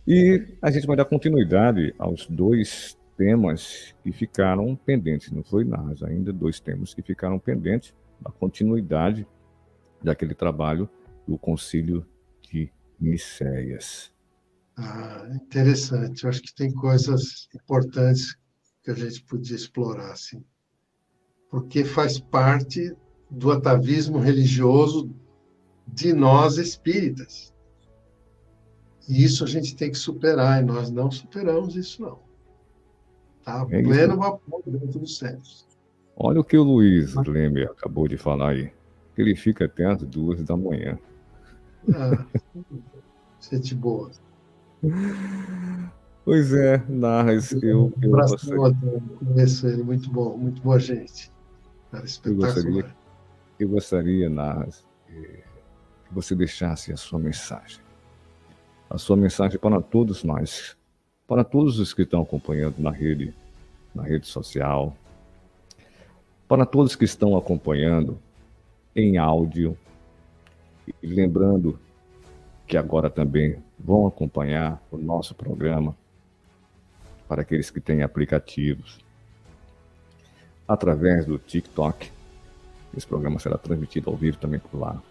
Speaker 2: E a gente vai dar continuidade aos 2 temas que ficaram pendentes, não foi, Narras? Ainda 2 temas que ficaram pendentes da continuidade daquele trabalho do Concílio de Nicéias.
Speaker 3: Interessante. Eu acho que tem coisas importantes que a gente podia explorar, assim, porque faz parte do atavismo religioso de nós espíritas. E isso a gente tem que superar, e nós não superamos isso, não. Tá?
Speaker 2: É
Speaker 3: Pleno
Speaker 2: isso.
Speaker 3: vapor dentro dos céus.
Speaker 2: Olha o que o Luiz Lemer acabou de falar aí, que ele fica até às 2 da manhã.
Speaker 3: Ah, gente boa.
Speaker 2: Pois é, Narras, eu
Speaker 3: Um abraço para
Speaker 2: gostaria,
Speaker 3: outro, eu conheço ele, muito bom, muito boa gente. Cara,
Speaker 2: eu gostaria,
Speaker 3: espetacular.
Speaker 2: eu gostaria, Narras, que você deixasse a sua mensagem. A sua mensagem para todos nós, para todos os que estão acompanhando na rede social, para todos que estão acompanhando em áudio, e lembrando que agora também vão acompanhar o nosso programa, para aqueles que têm aplicativos, através do TikTok. Esse programa será transmitido ao vivo também por lá.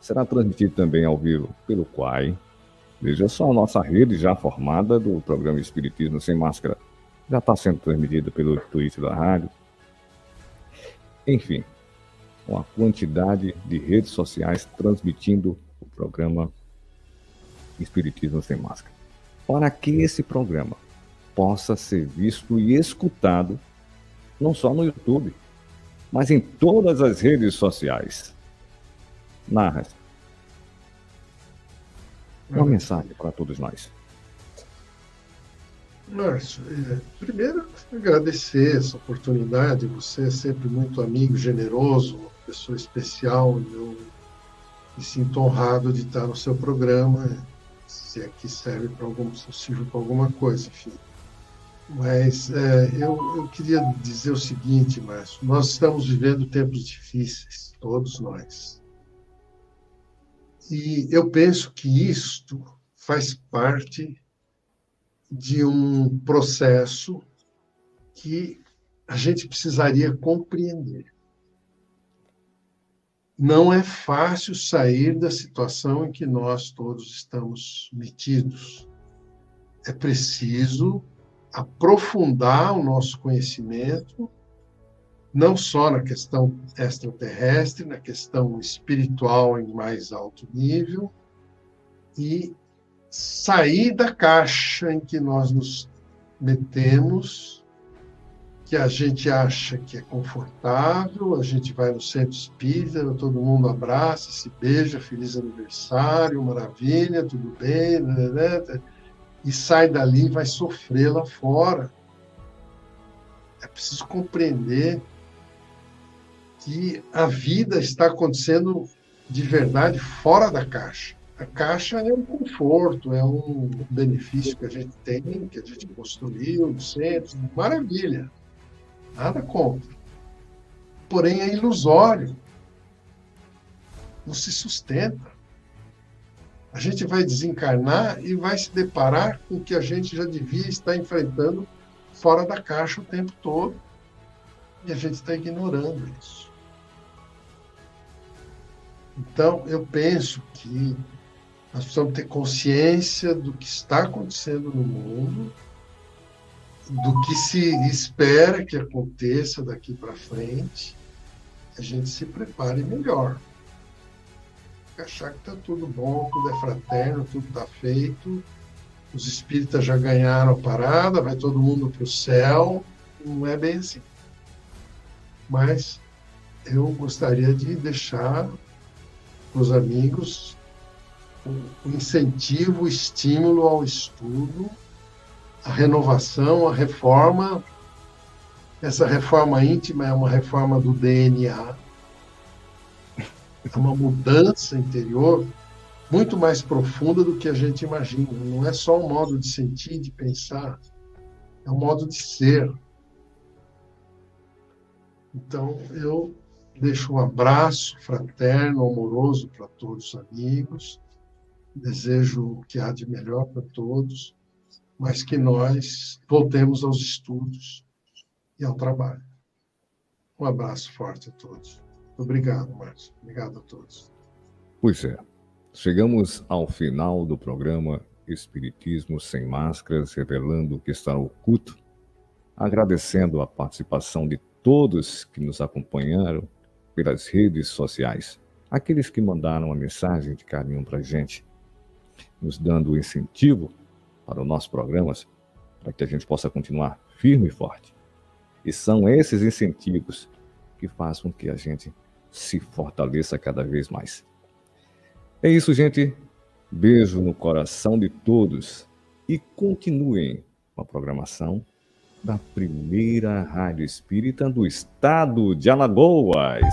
Speaker 2: Será transmitido também ao vivo pelo Quai. Veja só, a nossa rede já formada do programa Espiritismo Sem Máscara já está sendo transmitida pelo Twitter da rádio. Enfim, uma quantidade de redes sociais transmitindo o programa Espiritismo Sem Máscara. Para que esse programa possa ser visto e escutado, não só no YouTube, mas em todas as redes sociais. Narras. Uma mensagem para todos nós.
Speaker 3: Márcio, primeiro, agradecer essa oportunidade. Você é sempre muito amigo, generoso, uma pessoa especial. Eu me sinto honrado de estar no seu programa, se aqui serve para sirva para alguma coisa, enfim. Mas eu queria dizer o seguinte, Márcio: nós estamos vivendo tempos difíceis, todos nós. E eu penso que isto faz parte de um processo que a gente precisaria compreender. Não é fácil sair da situação em que nós todos estamos metidos. É preciso aprofundar o nosso conhecimento, não só na questão extraterrestre, na questão espiritual em mais alto nível, e sair da caixa em que nós nos metemos, que a gente acha que é confortável, a gente vai no centro espírita, todo mundo abraça, se beija, feliz aniversário, maravilha, tudo bem, né? E sai dali e vai sofrer lá fora. É preciso compreender que a vida está acontecendo de verdade fora da caixa. A caixa é um conforto, é um benefício que a gente tem, que a gente construiu no centro, maravilha, nada contra. Porém, é ilusório, não se sustenta. A gente vai desencarnar e vai se deparar com o que a gente já devia estar enfrentando fora da caixa o tempo todo. E a gente está ignorando isso. Então, eu penso que nós precisamos ter consciência do que está acontecendo no mundo, do que se espera que aconteça daqui para frente, a gente se prepare melhor. Achar que está tudo bom, tudo é fraterno, tudo está feito, os espíritas já ganharam a parada, vai todo mundo para o céu. Não é bem assim. Mas eu gostaria de deixar para os amigos o incentivo, o estímulo ao estudo, a renovação, a reforma. Essa reforma íntima é uma reforma do DNA, é uma mudança interior muito mais profunda do que a gente imagina. Não é só um modo de sentir, de pensar, é um modo de ser. Então, eu deixo um abraço fraterno, amoroso para todos os amigos, desejo o que há de melhor para todos, mas que nós voltemos aos estudos e ao trabalho. Um abraço forte a todos. Obrigado, Márcio. Obrigado a todos.
Speaker 2: Pois é, chegamos ao final do programa Espiritismo Sem Máscaras, revelando o que está oculto, agradecendo a participação de todos que nos acompanharam pelas redes sociais, aqueles que mandaram uma mensagem de carinho para a gente, nos dando o incentivo para os nossos programas, para que a gente possa continuar firme e forte. E são esses incentivos que fazem com que a gente se fortaleça cada vez mais. É isso, gente. Beijo no coração de todos e continuem com a programação da primeira rádio espírita do estado de Alagoas.